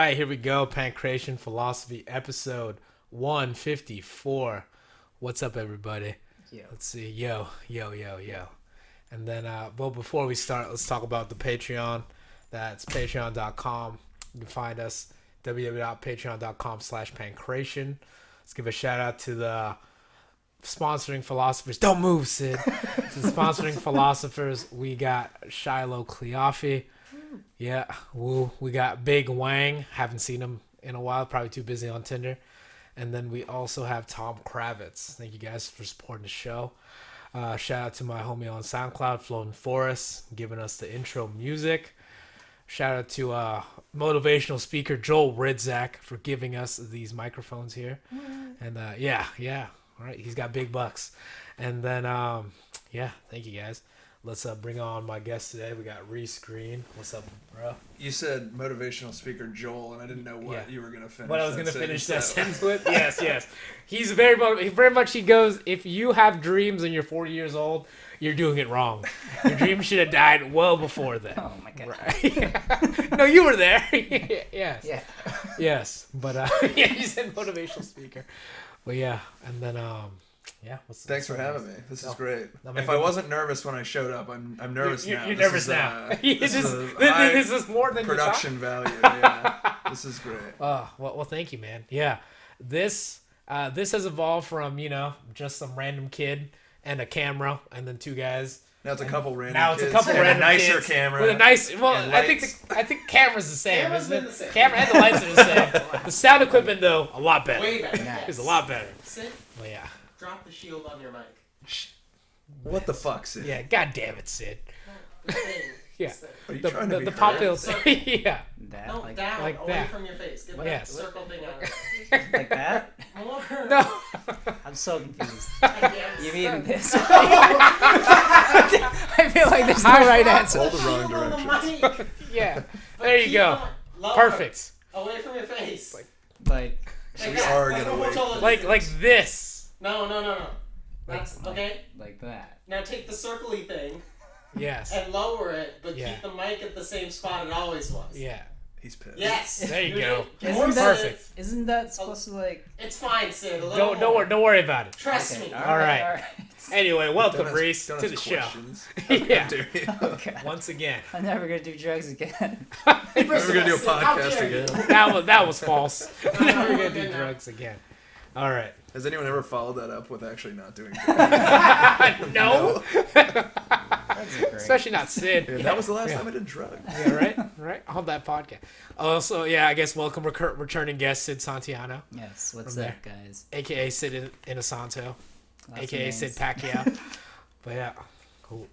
right, here we go. Pankration Philosophy, episode 154. What's up, everybody? Yo. Let's see. Yo. And then, well, before we start, let's talk about the Patreon. That's patreon.com. You can find us www.patreon.com/pankration. Let's give a shout out to the sponsoring philosophers. Don't move, Sid. To the sponsoring philosophers, we got Shiloh Cleofi. Yeah, woo. We got Big Wang. Haven't seen him in a while. Probably too busy on Tinder. And then we also have Tom Kravitz. Thank you guys for supporting the show. Shout out to my homie on SoundCloud, Floating Forest, giving us the intro music. Shout out to motivational speaker Joel Ridzak for giving us these microphones here. And yeah. All right, he's got big bucks. And then, yeah, thank you guys. Let's bring on my guest today. We got Reece Green. What's up, bro? You said motivational speaker Joel, and I didn't know what you were going to finish. What I was going to finish that sentence with? Yes. He's very much, he goes, if you have dreams and you're 40 years old, you're doing it wrong. Your dream should have died well before then. Oh, my God. Right? No, you were there. Yes. Yeah. Yes. But, yeah, you said motivational speaker. But, yeah. And then, yeah. Thanks for having me. This is great. If I wasn't nervous when I showed up, I'm nervous now. You're nervous now. This is more than production value. Yeah. This is great. Well, thank you, man. Yeah. This has evolved from, just some random kid and a camera and then two guys. Now it's a couple random Now it's kids a couple and random a nicer kids camera. With a nice, I think camera's the same, isn't it? Camera and the lights are the same. The sound equipment, though, a lot better. Way better. Nice. It's a lot better. Sid, Well, yeah. drop the shield on your mic. What the fuck, Sid? Yeah, god damn it, Sid. Yeah. Are you trying to be the pop heard? filter. Yeah. That, No, like, down, like away that. from your face. Get Yes. that circle thing out. like that? More. No. I'm so confused. Yes. You mean this? I feel like there's no right answer. All the wrong Shield on the directions. mic. Yeah. But There you keep go. the mic lower, Perfect. Away from your face. Like, So we that. are Like going a to wait. Portola Like distance. this. No. That's okay. like that. Now take the circly thing Yes. and lower it, but Yeah. keep the mic at the same spot it always was. Yeah. He's pissed. Yes. There you You're go. doing- Isn't that- Perfect. Isn't that supposed to, like... It's fine, Sid. A little Don't more. worry about it. Trust Okay, me. All right. Anyway, welcome, Don't Reece, ask to the show. questions. Yeah. How dare you? Okay. Once again. I'm never going to do drugs again. We're going to do a Sid, how podcast dare you? again. That was false. We're gonna do Okay, now. drugs again. All right. Has anyone ever followed that up with actually not doing drugs? No. That's great. Especially not Sid. Yeah, that was the last Yeah. time I did drugs. Yeah, right on that podcast. Also, yeah, I guess welcome returning guest Sid Santiano, Yes, what's From up, guys? aka Sid Inosanto, Lots of aka names. Sid Pacquiao. But yeah, cool.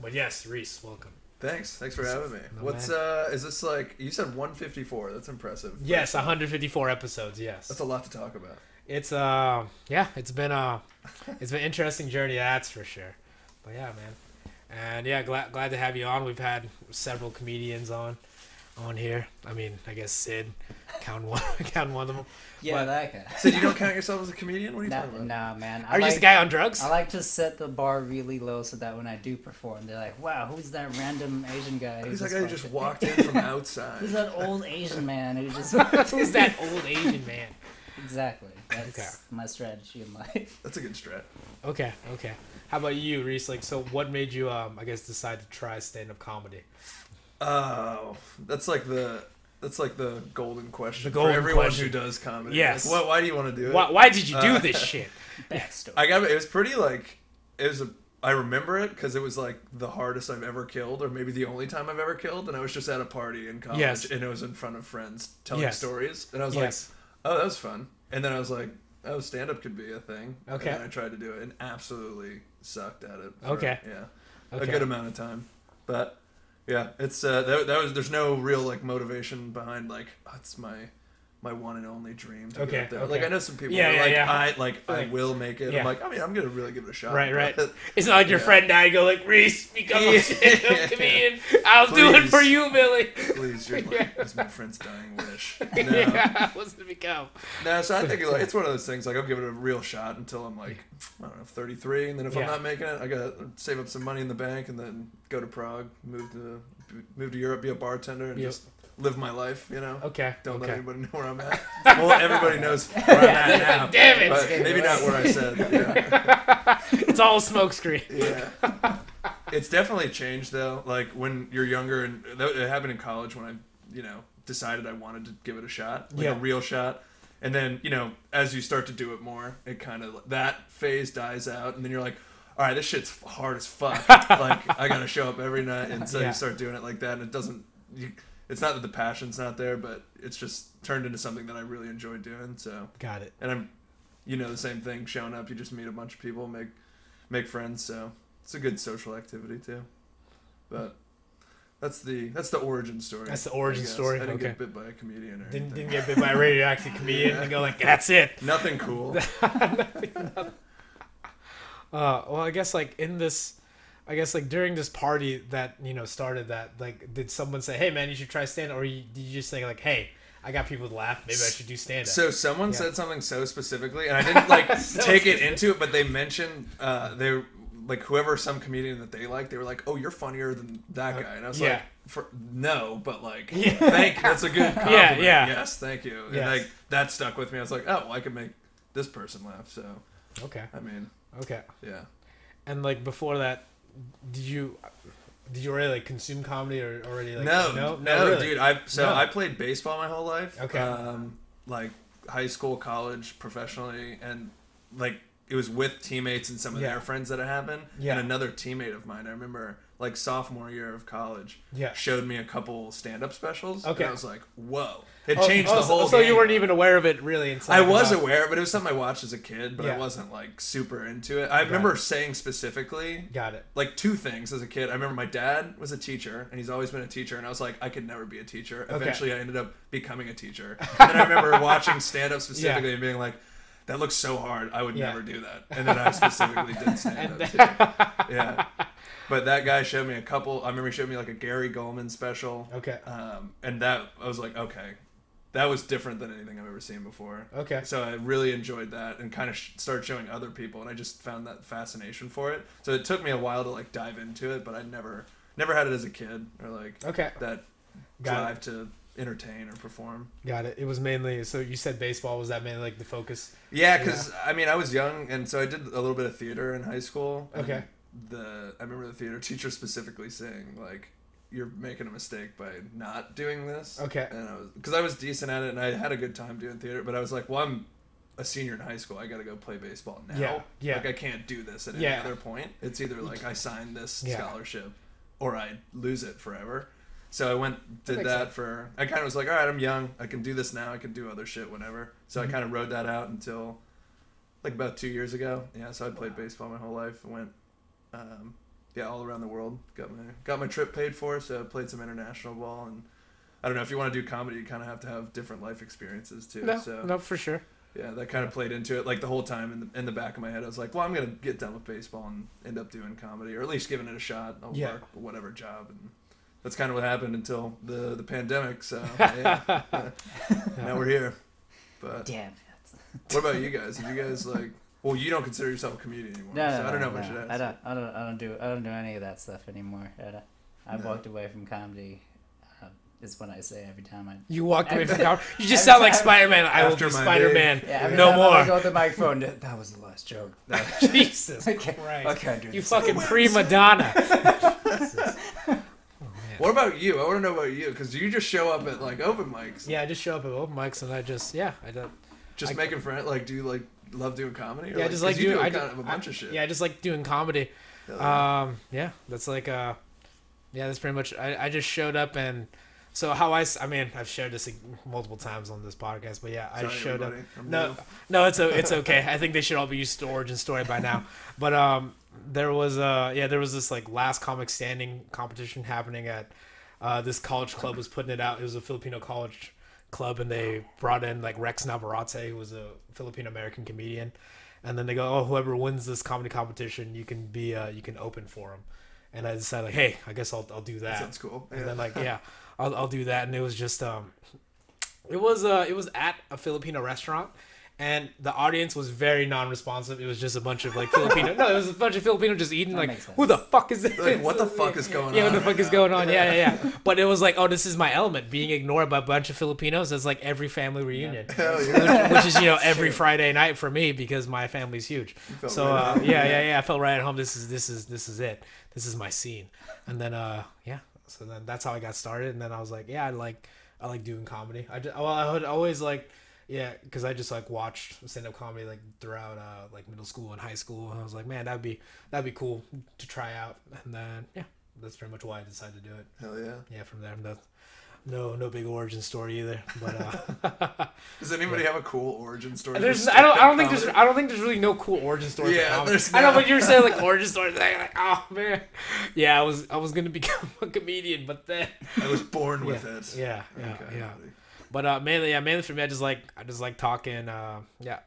But yes, Reece, welcome. Thanks for having me. No, What's is this like? You said 154. That's impressive. Yes, 154 episodes. Yes, That's a lot to talk about. it's it's been an interesting journey, that's for sure. But yeah, man, and yeah, glad to have you on. We've had several comedians on here. I mean, I guess Sid, count one of them. Yeah, But- that guy. So you don't count yourself as a comedian? What are you Nah, talking about? nah, man. Are you just a guy on drugs? I like to set the bar really low so that when I do perform, they're like, wow, who's that random Asian guy? Who's that just guy who just fucking- walked in from outside? Who's that old Asian man who just... Who's that old Asian man? Exactly. That's Okay. my strategy in life. That's a good strat. Okay. How about you, Reece? Like, so what made you, I guess, decide to try stand-up comedy? Oh, that's like the golden question The golden for everyone question. who does comedy. Yes. Like, why do you want to do it? Why did you do this shit? Backstory. It was pretty like I remember it because it was like the hardest I've ever killed, or maybe the only time I've ever killed, and I was just at a party in college, Yes. and it was in front of friends telling Yes. stories, and I was Yes. like, oh, that was fun, and then I was like, oh, stand up could be a thing. Okay. And then I tried to do it and absolutely sucked at it. Okay. Yeah. Okay. A good amount of time, but yeah, it's that was there's no real like motivation behind like it's my one and only dream to Okay, get up there. okay. Like I know some people Yeah, who are yeah, like yeah. I Like, will make it. yeah. I'm like, I mean, I'm gonna really give it a shot. Right. but- It's not like your Yeah. friend died and go like, Reece, become a Yeah. stand-up comedian. I'll do it Please. for you, Billy. Please, you're Yeah. that's my friend's dying wish. No, Yeah, what's it become? no. So I think like it's one of those things. Like I'll give it a real shot until I'm like I don't know 33, and then if Yeah. I'm not making it, I gotta save up some money in the bank and then go to Prague, move to Europe, be a bartender, and Yep. just live my life, you know. Okay. Don't let okay. anybody know where I'm at. Well, everybody knows where I'm at now. Damn it. But maybe not where I said. Yeah. It's all smokescreen. Yeah. It's definitely changed though. Like when you're younger, and it happened in college when I, decided I wanted to give it a shot, like a real shot. And then, as you start to do it more, it kind of, that phase dies out, and then you're like, all right, this shit's hard as fuck. Like, I gotta show up every night, and so you start doing it like that, and it doesn't, it's not that the passion's not there, but it's just turned into something that I really enjoy doing, so. Got it. And I'm, the same thing, showing up, you just meet a bunch of people, make friends, so it's a good social activity, too. But that's the origin story. That's the origin story. I didn't okay. get bit by a comedian or anything. Didn't get bit by a radioactive comedian and go like, that's it. Nothing cool. nothing. Well, I guess like during this party that started that, like, did someone say, hey man, you should try stand up, or did you just think like, hey, I got people to laugh, maybe I should do stand up? So someone said something so specifically, and I didn't like take it into it, but they mentioned they like whoever, some comedian that they liked, they were like, oh, you're funnier than that guy, and I was like, no, but like, that's a good compliment. Yes, thank you. And like that stuck with me. I was like, oh, well, I could make this person laugh. So okay, I mean, okay, yeah. And like before that, did you already like consume comedy or already like no, really? Dude, I played baseball my whole life. Okay. Like high school, college, professionally, and like it was with teammates and some of their friends that it happened. Yeah. And another teammate of mine, I remember like sophomore year of college, showed me a couple stand-up specials. Okay. And I was like, whoa. It changed the whole So game. you weren't even aware of it really until I was aware, but it was something I watched as a kid, but I Yeah. wasn't like super into it. I remember saying specifically Got it. like two things as a kid. I remember my dad was a teacher, and he's always been a teacher, and I was like, I could never be a teacher. Eventually I ended up becoming a teacher. And then I remember watching stand-up specifically and being like, that looks so hard. I would never do that. And then I specifically did stand-up too. Yeah. But that guy showed me a couple. I remember he showed me like a Gary Goldman special. Okay. And that, I was like, okay. That was different than anything I've ever seen before. Okay. So I really enjoyed that and kind of started showing other people, and I just found that fascination for it. So it took me a while to like dive into it, but I never had it as a kid, or like that drive to entertain or perform. Got it. It was mainly, so you said baseball, was that mainly like the focus? Yeah, because I mean I was young, and so I did a little bit of theater in high school. Okay. I remember the theater teacher specifically saying like, you're making a mistake by not doing this. Okay. And because I was decent at it and I had a good time doing theater, but I was like, well, I'm a senior in high school. I got to go play baseball now. Yeah. Yeah. Like I can't do this at any other point. It's either like I sign this scholarship or I lose it forever. So I did that for, I kind of was like, all right, I'm young. I can do this now. I can do other shit whenever. So I kind of rode that out until like about 2 years ago. Yeah. So I played baseball my whole life and went, all around the world. Got my trip paid for, so I played some international ball. And I don't know, if you want to do comedy, you kind of have to have different life experiences too. No, for sure. Yeah, that kind of played into it. Like the whole time in the back of my head, I was like, well, I'm gonna get done with baseball and end up doing comedy, or at least giving it a shot. I'll work whatever job, and that's kind of what happened until the pandemic. So now we're here. But damn. What about you guys? Did you guys like? Well, you don't consider yourself a comedian anymore. No, so I don't know if I should ask. I don't do any of that stuff anymore. I've walked away from comedy. Is what I say every time I. You walked away from comedy. You just sound like Spider-Man. I will be Spider-Man. No more. I go with the microphone. That was the last joke. Jesus Christ! I can't do this. You fucking prima donna. What about you? I want to know about you, because you just show up at like open mics. Yeah, I just show up at open mics, and I don't. Just making friends. Like, do you like love doing comedy? Or yeah, just like doing kind of a bunch of shit. Yeah, I just like doing comedy. That's like that's pretty much. I just showed up, and so how I mean, I've shared this multiple times on this podcast, but yeah, I showed up. No, it's okay. I think they should all be used to the origin story by now. But there was this like last comic standing competition happening at this college club was putting it out. It was a Filipino college club, and they brought in like Rex Navarrete, who was a Filipino American comedian, and then they go, oh, whoever wins this comedy competition, you can open for him. And I decided like, hey, I guess I'll do that. That sounds cool. And then like I'll do that. And it was just it was at a Filipino restaurant, and the audience was very non-responsive. It was just a bunch of like Filipino. No, it was a bunch of Filipino just eating. That Like, who the fuck is this? Like, what the fuck is going on? Yeah, what the fuck is going on? Yeah. But it was like, oh, this is my element. Being ignored by a bunch of Filipinos is like every family reunion, Hell yeah. which is every Friday night for me because my family's huge. So yeah, I felt right at home. This is it. This is my scene. And then so then that's how I got started. And then I was like, yeah, I like doing comedy. I would always like. Yeah, because I just like watched stand-up comedy like throughout like middle school and high school, and I was like, man, that'd be cool to try out. And then that's pretty much why I decided to do it. Hell yeah. Yeah, from there, no big origin story either. But does anybody have a cool origin story? I don't think there's really no cool origin story. Yeah, I know, but you're saying like origin stories. Like, oh man, yeah, I was gonna become a comedian, but then I was born with it. Yeah. But mainly for me, I just like talking. I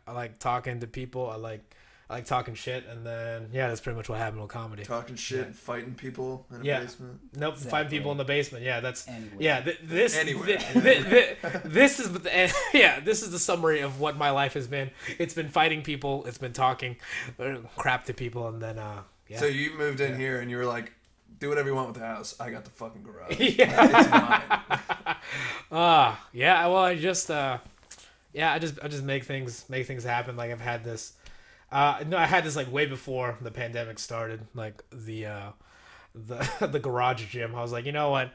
like talking to people. I like talking shit, and then that's pretty much what happened with comedy. Talking shit, fighting people in a basement. Nope, exactly. Fighting people in the basement. Yeah, that's this is this is the summary of what my life has been. It's been fighting people. It's been talking crap to people, and then So you moved in here, and you were like, do whatever you want with the house. I got the fucking garage. Yeah. It's mine. Well, I just make things happen. Like I've had this. I had this like way before the pandemic started. Like the garage gym. I was like, you know what,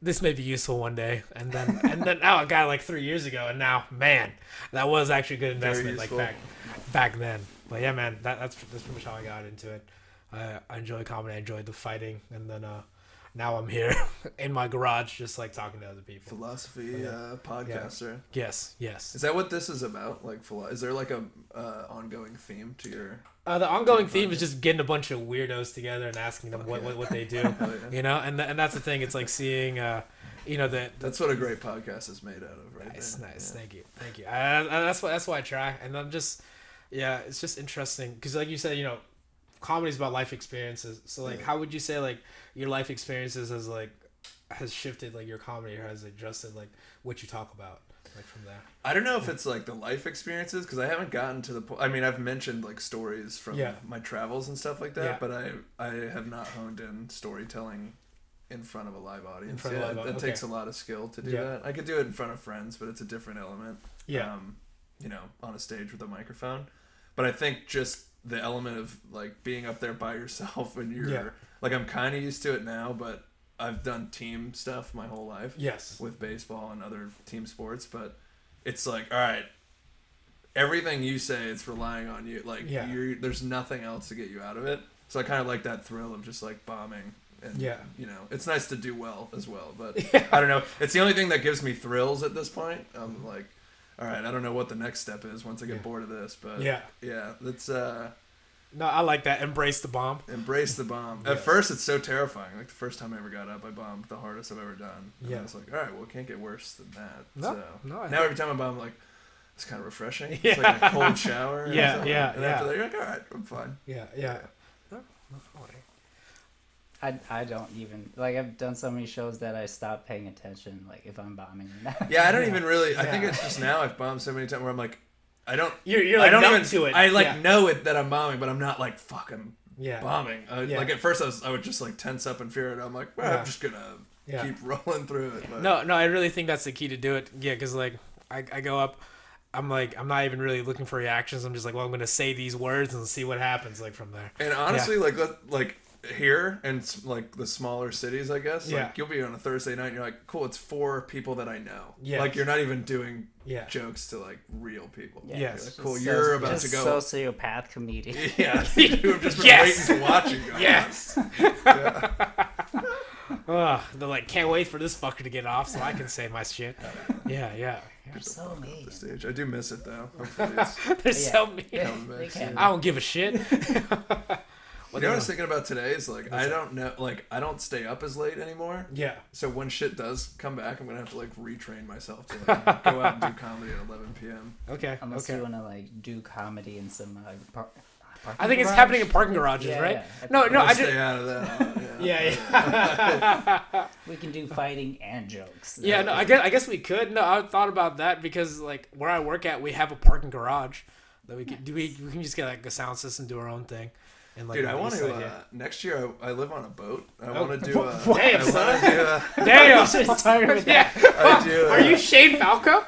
this may be useful one day. And then I got it like 3 years ago, and now, man, that was actually a good investment. Like back then. But yeah, man, that's pretty much how I got into it. I enjoy comedy. I enjoyed the fighting, and then now I'm here in my garage, just like talking to other people. Philosophy podcaster. Yeah. Yes. Is that what this is about? Like, is there like a ongoing theme to your? The ongoing theme is just getting a bunch of weirdos together and asking them what they do. And that's the thing. It's like seeing that's what a great podcast is made out of, right? Nice. Yeah. Thank you. That's why I try, and I'm just it's just interesting because like you said, comedy is about life experiences. So like, how would you say like your life experiences has shifted like your comedy, or has adjusted like what you talk about like from there? I don't know if it's like the life experiences, because I haven't gotten to the point. I mean, I've mentioned like stories from my travels and stuff like that, but I have not honed in storytelling in front of a live audience. That takes a lot of skill to do that. I could do it in front of friends, but it's a different element. On a stage with a microphone. But I think just the element of like being up there by yourself, and you're like, I'm kind of used to it now, but I've done team stuff my whole life. Yes. With baseball and other team sports, but it's like, all right, everything you say, it's relying on you. Like there's nothing else to get you out of it. So I kind of like that thrill of just like bombing. And, it's nice to do well as well, but I don't know. It's the only thing that gives me thrills at this point. I'm like, all right, I don't know what the next step is once I get bored of this, but that's no, I like that. Embrace the bomb. Embrace the bomb. At first, it's so terrifying. Like the first time I ever got up, I bombed the hardest I've ever done. And I was like, all right, well, it can't get worse than that. Now every time I bomb, I'm like, it's kind of refreshing. It's like a cold shower. And after that, you're like, all right, I'm fine. Yeah. I don't even, like, I've done so many shows that I stopped paying attention, like, if I'm bombing or not. Yeah, I don't even really, I think it's just now I've bombed so many times where I'm like, I don't, you're like, I don't even to it. I like know it that I'm bombing, but I'm not like fucking bombing. Like at first I would just like tense up and fear it. I'm like, I'm just gonna keep rolling through it. But. No, I really think that's the key to do it. Yeah, because like I go up, I'm like, I'm not even really looking for reactions. I'm just like, well, I'm gonna say these words and see what happens like from there. And honestly, like here and like the smaller cities, I guess, like you'll be on a Thursday night and you're like, cool, it's 4 people that I know. Like you're not even doing jokes to like real people. Yes. Like, cool, you're about to go sociopath comedian. Yeah. You've just been waiting to watch it go. Yes. They're like, can't wait for this fucker to get off so I can say my shit. Yeah. You're so mean. The stage. I do miss it though. They're so mean. I don't give a shit. You know what I was thinking about today is like, I don't know, like I don't stay up as late anymore. Yeah. So when shit does come back, I'm gonna have to like retrain myself to like go out and do comedy at 11 p.m. Okay. Unless you wanna like do comedy in some I think it's happening in parking garages, right? Yeah. No. I stay out of that. Yeah. We can do fighting and jokes. Yeah, no, I guess we could. No, I thought about that because like where I work at, we have a parking garage that we can do. We can just get like a sound system, do our own thing. And like, dude, I want to next year. I live on a boat. I want to do. Damn, son. Damn. Yeah. I do. Are you Shane Falco?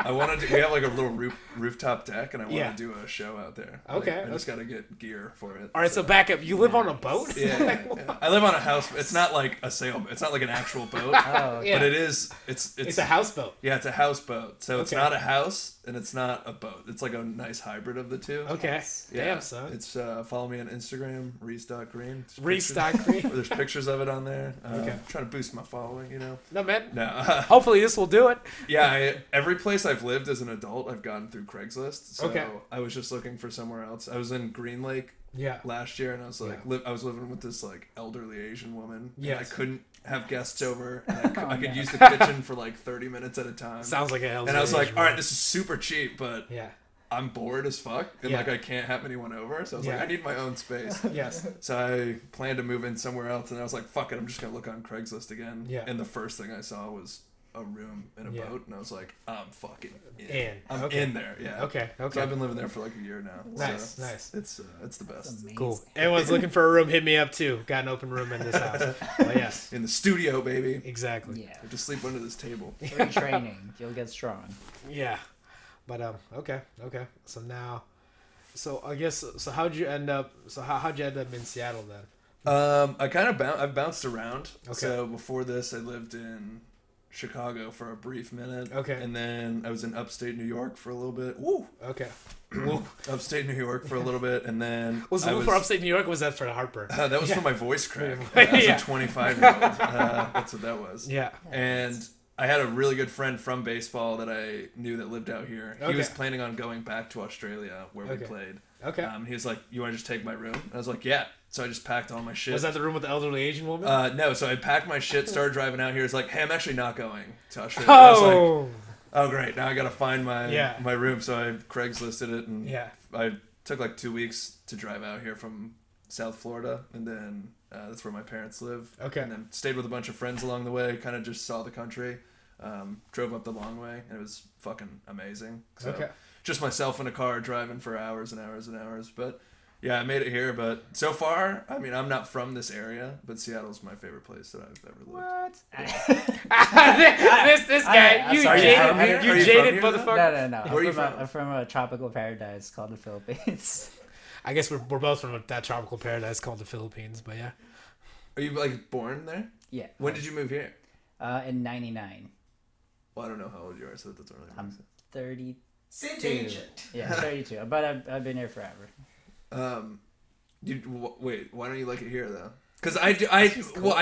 I want to do. We have like a little rooftop deck, and I want to do a show out there. Okay. Like, I just got to get gear for it. All right, so back up. You live on a boat? Yeah. I live on a house. It's not like a sailboat. It's not like an actual boat. Oh, yeah. But it is. It's a houseboat. Yeah, it's a houseboat. So it's not a house and it's not a boat. It's like a nice hybrid of the two. Okay. Yeah. Damn, son. It's follow me on Instagram, Reece.Green. Reece.Green. There's pictures of it on there. Okay. I'm trying to boost my following, you know. No, man. No. Hopefully this will do it. Yeah, every place I've lived as an adult, I've gotten through Craigslist. So Okay. I was just looking for somewhere else. I was in Green Lake last year, and I was like, I was living with this like elderly Asian woman. Yes. And I couldn't have guests over. And I could use the kitchen for like 30 minutes at a time. Sounds like a elderly And I was like, Asian all right, woman. this is super cheap, but Yeah. I'm bored as fuck, and Yeah. like I can't have anyone over. So I was like, I need my own space. Yes. So I planned to move in somewhere else, and I was like, fuck it, I'm just gonna look on Craigslist again. Yeah. And the first thing I saw was a room in a boat, and I was like, I'm fucking in. I'm Okay. in there. Yeah. Okay. So Okay. I've been living there for like a year now. Nice. So Nice. It's the best. Amazing. Cool. Everyone's looking for a room. Hit me up too. Got an open room in this house. But yes. In the studio, baby. Exactly. Yeah. I have to sleep under this table. Free training. You'll get strong. Yeah. But okay. So I guess how'd you end up in Seattle then? I kind of I've bounced around. Okay. So before this, I lived in Chicago for a brief minute. Okay. And then I was in upstate New York for a little bit. Woo. Okay. Upstate New York for a little bit, and then Was the move for upstate New York or was that for the heartburn? that was for my voice crack. Yeah. As a 25-year-old, that's what that was. Yeah. And I had a really good friend from baseball that I knew that lived out here. He was planning on going back to Australia where we played. Okay. He was like, "You want to just take my room?" And I was like, "Yeah." So I just packed all my shit. Was that the room with the elderly Asian woman? No, so I packed my shit, started driving out here. It's like, hey, I'm actually not going to Australia. I was like, oh, great. Now I got to find my room. So I Craiglisted it, and I took like 2 weeks to drive out here from South Florida, and then that's where my parents live. Okay. And then stayed with a bunch of friends along the way, kind of just saw the country, drove up the long way, and it was fucking amazing. So just myself in a car driving for hours and hours and hours, but... Yeah, I made it here, but so far, I mean, I'm not from this area, but Seattle's my favorite place that I've ever lived. What? this guy, you jaded motherfucker. No. Where are you I'm from a tropical paradise called the Philippines. I guess we're both from that tropical paradise called the Philippines, but yeah. Are you like born there? Yeah. When did you move here? In '99. Well, I don't know how old you are, so that doesn't really make sense. 32. Sid Agent. Yeah, 32. But I've been here forever. Wait, why don't you like it here though? Because I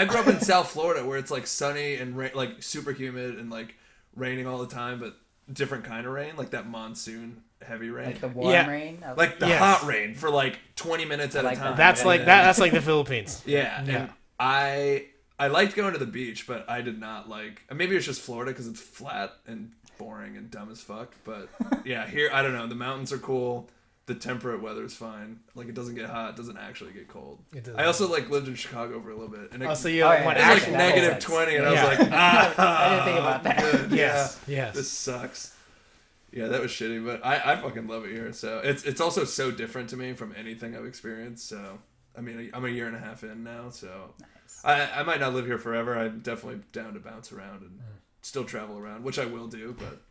grew up in South Florida where it's like sunny and like super humid and like raining all the time, but different kind of rain, like that monsoon heavy rain, like the warm rain, like the hot rain for like 20 minutes at a time. That's like that. That's like the Philippines. Yeah. And I liked going to the beach, but I did not like. Maybe it's just Florida because it's flat and boring and dumb as fuck. But yeah, here I don't know. The mountains are cool. The temperate weather is fine. Like it doesn't get hot. It doesn't actually get cold. I also like lived in Chicago for a little bit, and it, so you it was like negative 20, and I was like, I didn't think about that. Good. Yes. This sucks. Yeah, that was shitty, but I fucking love it here. So it's also so different to me from anything I've experienced. So I mean, I'm a year and a half in now, so I might not live here forever. I'm definitely down to bounce around and still travel around, which I will do. But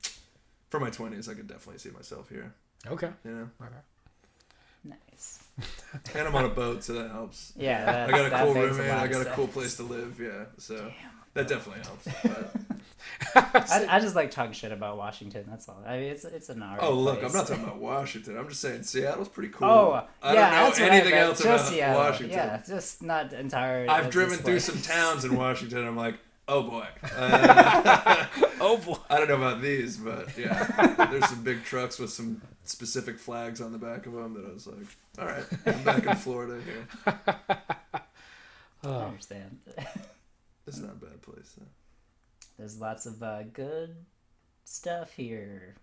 for my 20s, I could definitely see myself here. Okay. You know. Okay. Nice. And I'm on a boat, so that helps. Yeah, I got a cool makes roommate. lot I of got a sense. cool place to live. Yeah, so that definitely helps. But I just like talking shit about Washington. That's all. I mean, it's an alright oh, look, place. I'm not talking about Washington. I'm just saying Seattle's pretty cool. Oh, I yeah, don't know that's what anything I meant. else Just about Seattle. Washington. Yeah, just not entire. I've of driven this through place. some towns in Washington. I'm like, oh boy. Oh boy. I don't know about these, but yeah, there's some big trucks with some specific flags on the back of them that I was like, all right, I'm back in Florida here. I understand. It's not a bad place. Though. There's lots of good stuff here.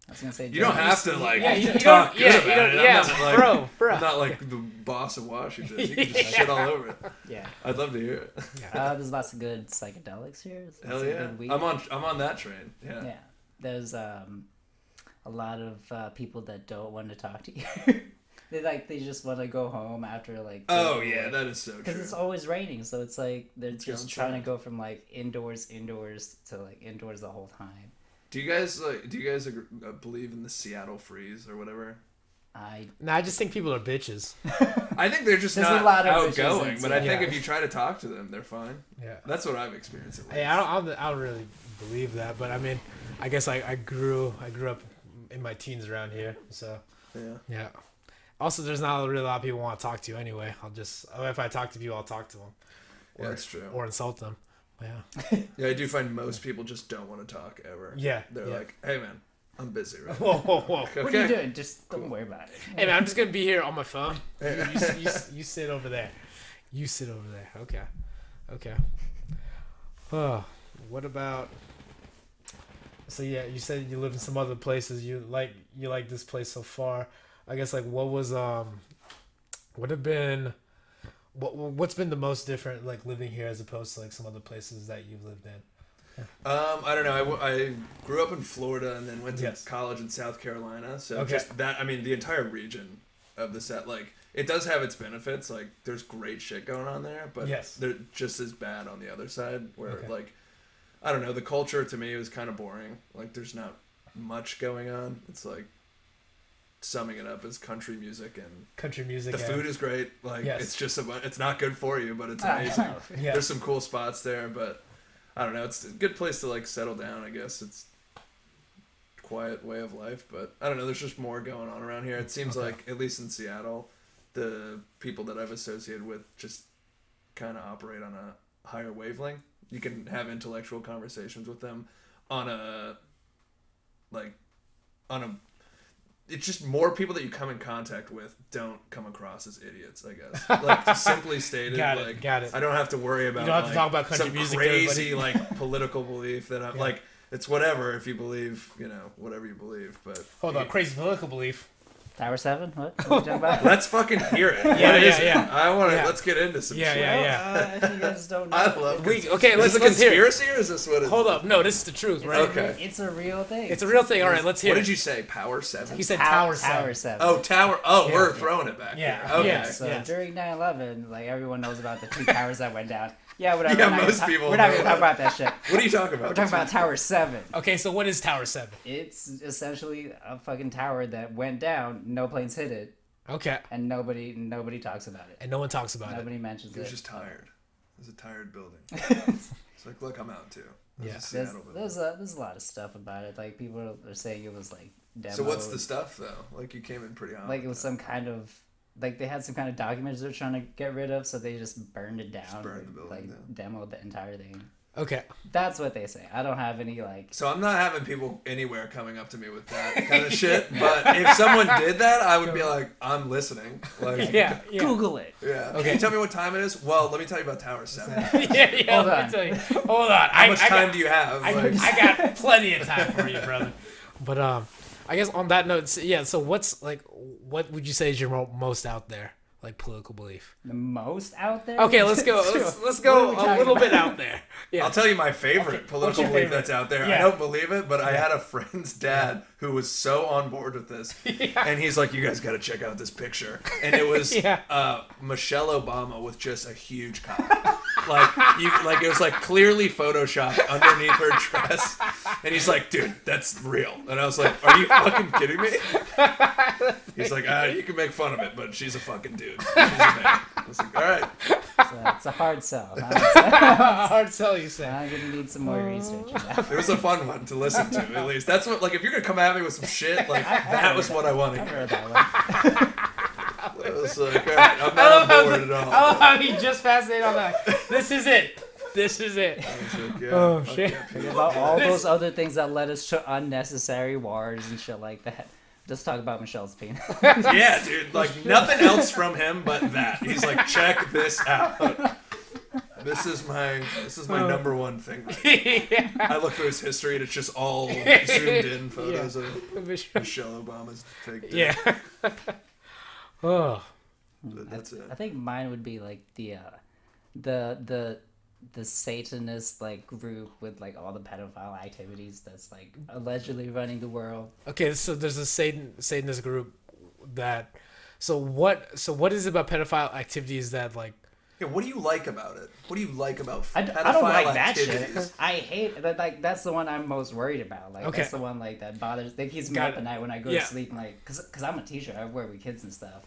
I was gonna say you don't have to like you talk don't- good about it. yeah, I'm not, like, bro. I'm not like the boss of Washington. You can just shit all over it. Yeah. I'd love to hear it. There's lots of good psychedelics here. Hell yeah. I'm on that train. Yeah. Yeah. There's a lot of people that don't want to talk to you. they just want to go home after like. Oh yeah, that is so true. Because it's always raining, so it's like they're just trying to outside. go from like indoors to like indoors the whole time. Do you guys believe in the Seattle freeze or whatever? I just think people are bitches. I think they're just There's not a lot of outgoing, bitches but I think yeah. if you try to talk to them, they're fine. Yeah. That's what I've experienced. At least. Hey, I don't really believe that, but I mean, I guess I grew up in my teens around here, so yeah. Also, there's not really a lot of people who want to talk to you anyway. If I talk to people, I'll talk to them. Yeah, that's true. Or insult them. Yeah. Yeah, I do find most people just don't want to talk ever. Yeah. They're like, hey man, I'm busy right now. Whoa. Okay. What are you doing? Just don't worry about it. Hey man, I'm just gonna be here on my phone. You sit over there. You sit over there. Okay. Oh, what about? So yeah, you said you live in some other places. You like this place so far. I guess like what's been the most different like living here as opposed to like some other places that you've lived in? I don't know. I grew up in Florida and then went to Yes. college in South Carolina. So Okay. just that, I mean, the entire region of the set, like, it does have its benefits. Like, there's great shit going on there, but Yes. they're just as bad on the other side. Where, Okay. like, I don't know, the culture to me was kind of boring. Like, there's not much going on. It's like, summing it up as country music and Country music. the food is great. Like, Yes. it's just it's not good for you, but it's amazing. Yeah. There's some cool spots there, but I don't know. It's a good place to like settle down. I guess it's quiet way of life, but I don't know. There's just more going on around here. It seems like at least in Seattle, the people that I've associated with just kind of operate on a higher wavelength. You can have intellectual conversations with them it's just more people that you come in contact with don't come across as idiots, I guess. Like, simply stated, Got it. I don't have to worry about You don't have to talk about country some music to crazy everybody. like political belief that I'm like. It's whatever if you believe, whatever you believe. But Hold on, crazy political belief. Tower 7? What are you talking about? let's fucking hear it. Yeah, What is it? yeah. I want to. Yeah. Let's get into some Yeah, shit. yeah. If you guys don't know. I love. Okay, Is let's this a hear it. conspiracy or is this what? Hold up, no, this is the truth, right? Okay. It's a real thing. It's a real thing. All right, let's hear What it. did you say? Power 7. He said Tower Tower 7. 7. Oh, Tower. Oh, Yeah. we're throwing it back. Yeah. Here. Okay. Yeah. So during 9/11, like everyone knows about the 2 towers that went down. Yeah, whatever. Yeah, we're not most gonna people We're not know gonna talk that. about that shit. What are you talking about? We're talking about Tower 7. Okay, so what is Tower 7? It's essentially a fucking tower that went down. No planes hit it, Okay. and nobody talks about it. And no one talks about Nobody mentions He was it. just tired. It was a tired building. It's like, look, I'm out too. This Yeah. is Seattle building. There's a lot of stuff about it. Like people are saying it was like demo. So what's the stuff though? Like you came in pretty hot. Like it was some kind of like they had some kind of documents they're trying to get rid of, so they just burned it down. Just burned the building like down. demoed the entire thing. it. Okay. That's what they say. I don't have any like. So I'm not having people anywhere coming up to me with that kind of shit. But if someone did that, I would be like, I'm listening. Like, Yeah. Google it. yeah. Okay. Can you tell me what time it is? Well, let me tell you about Tower 7. yeah. Hold Let on. me tell you. Hold on. How much time do you have? I got plenty of time for you, brother. But I guess on that note, yeah. So what would you say is your most out there, like political belief? The most out there. Okay, let's go. Let's What go are we a talking little bit about? out there. Yeah. I'll tell you my favorite political your belief favorite? that's out there. Yeah. I don't believe it, but I had a friend's dad who was so on board with this. And he's like, you guys got to check out this picture. And it was Yeah. Michelle Obama with just a huge cock. Like it was like clearly photoshopped underneath her dress. And he's like, dude, that's real. And I was like, are you fucking kidding me? He's like, you can make fun of it, but she's a fucking dude. She's a man. I was like, all right. It's a hard sell. Hard sell, you say. I'm gonna need some more research. On that. It was a fun one to listen to, at least. That's what, like, if you're gonna come at me with some shit, like, that was what I wanted. I've heard that one. It was like, all right, I'm not on board at all. I love how he just fascinated on that. This is it. This is it. I was like, yeah, Oh, fuck shit. yeah, Think people. about all those other things that led us to unnecessary wars and shit like that. Let's talk about Michelle's penis. Yeah, dude, like, nothing else from him but that. He's like, check this out. This is my number one thing. Yeah. I look through his history and it's just all zoomed in photos of Michelle Obama's fake dick. Yeah. Oh. That's it. I think mine would be like the Satanist like group with like all the pedophile activities that's like allegedly running the world. Okay, so there's a Satanist group that. So what is it about pedophile activities that like? Yeah, what do you like about it? What do you like about pedophile I don't like that activities? shit. I hate that. Like that's the one I'm most worried about. Like Okay. that's the one like that bothers. That keeps me up at night when I go to sleep. And, like, cause I'm a teacher. I work with kids and stuff.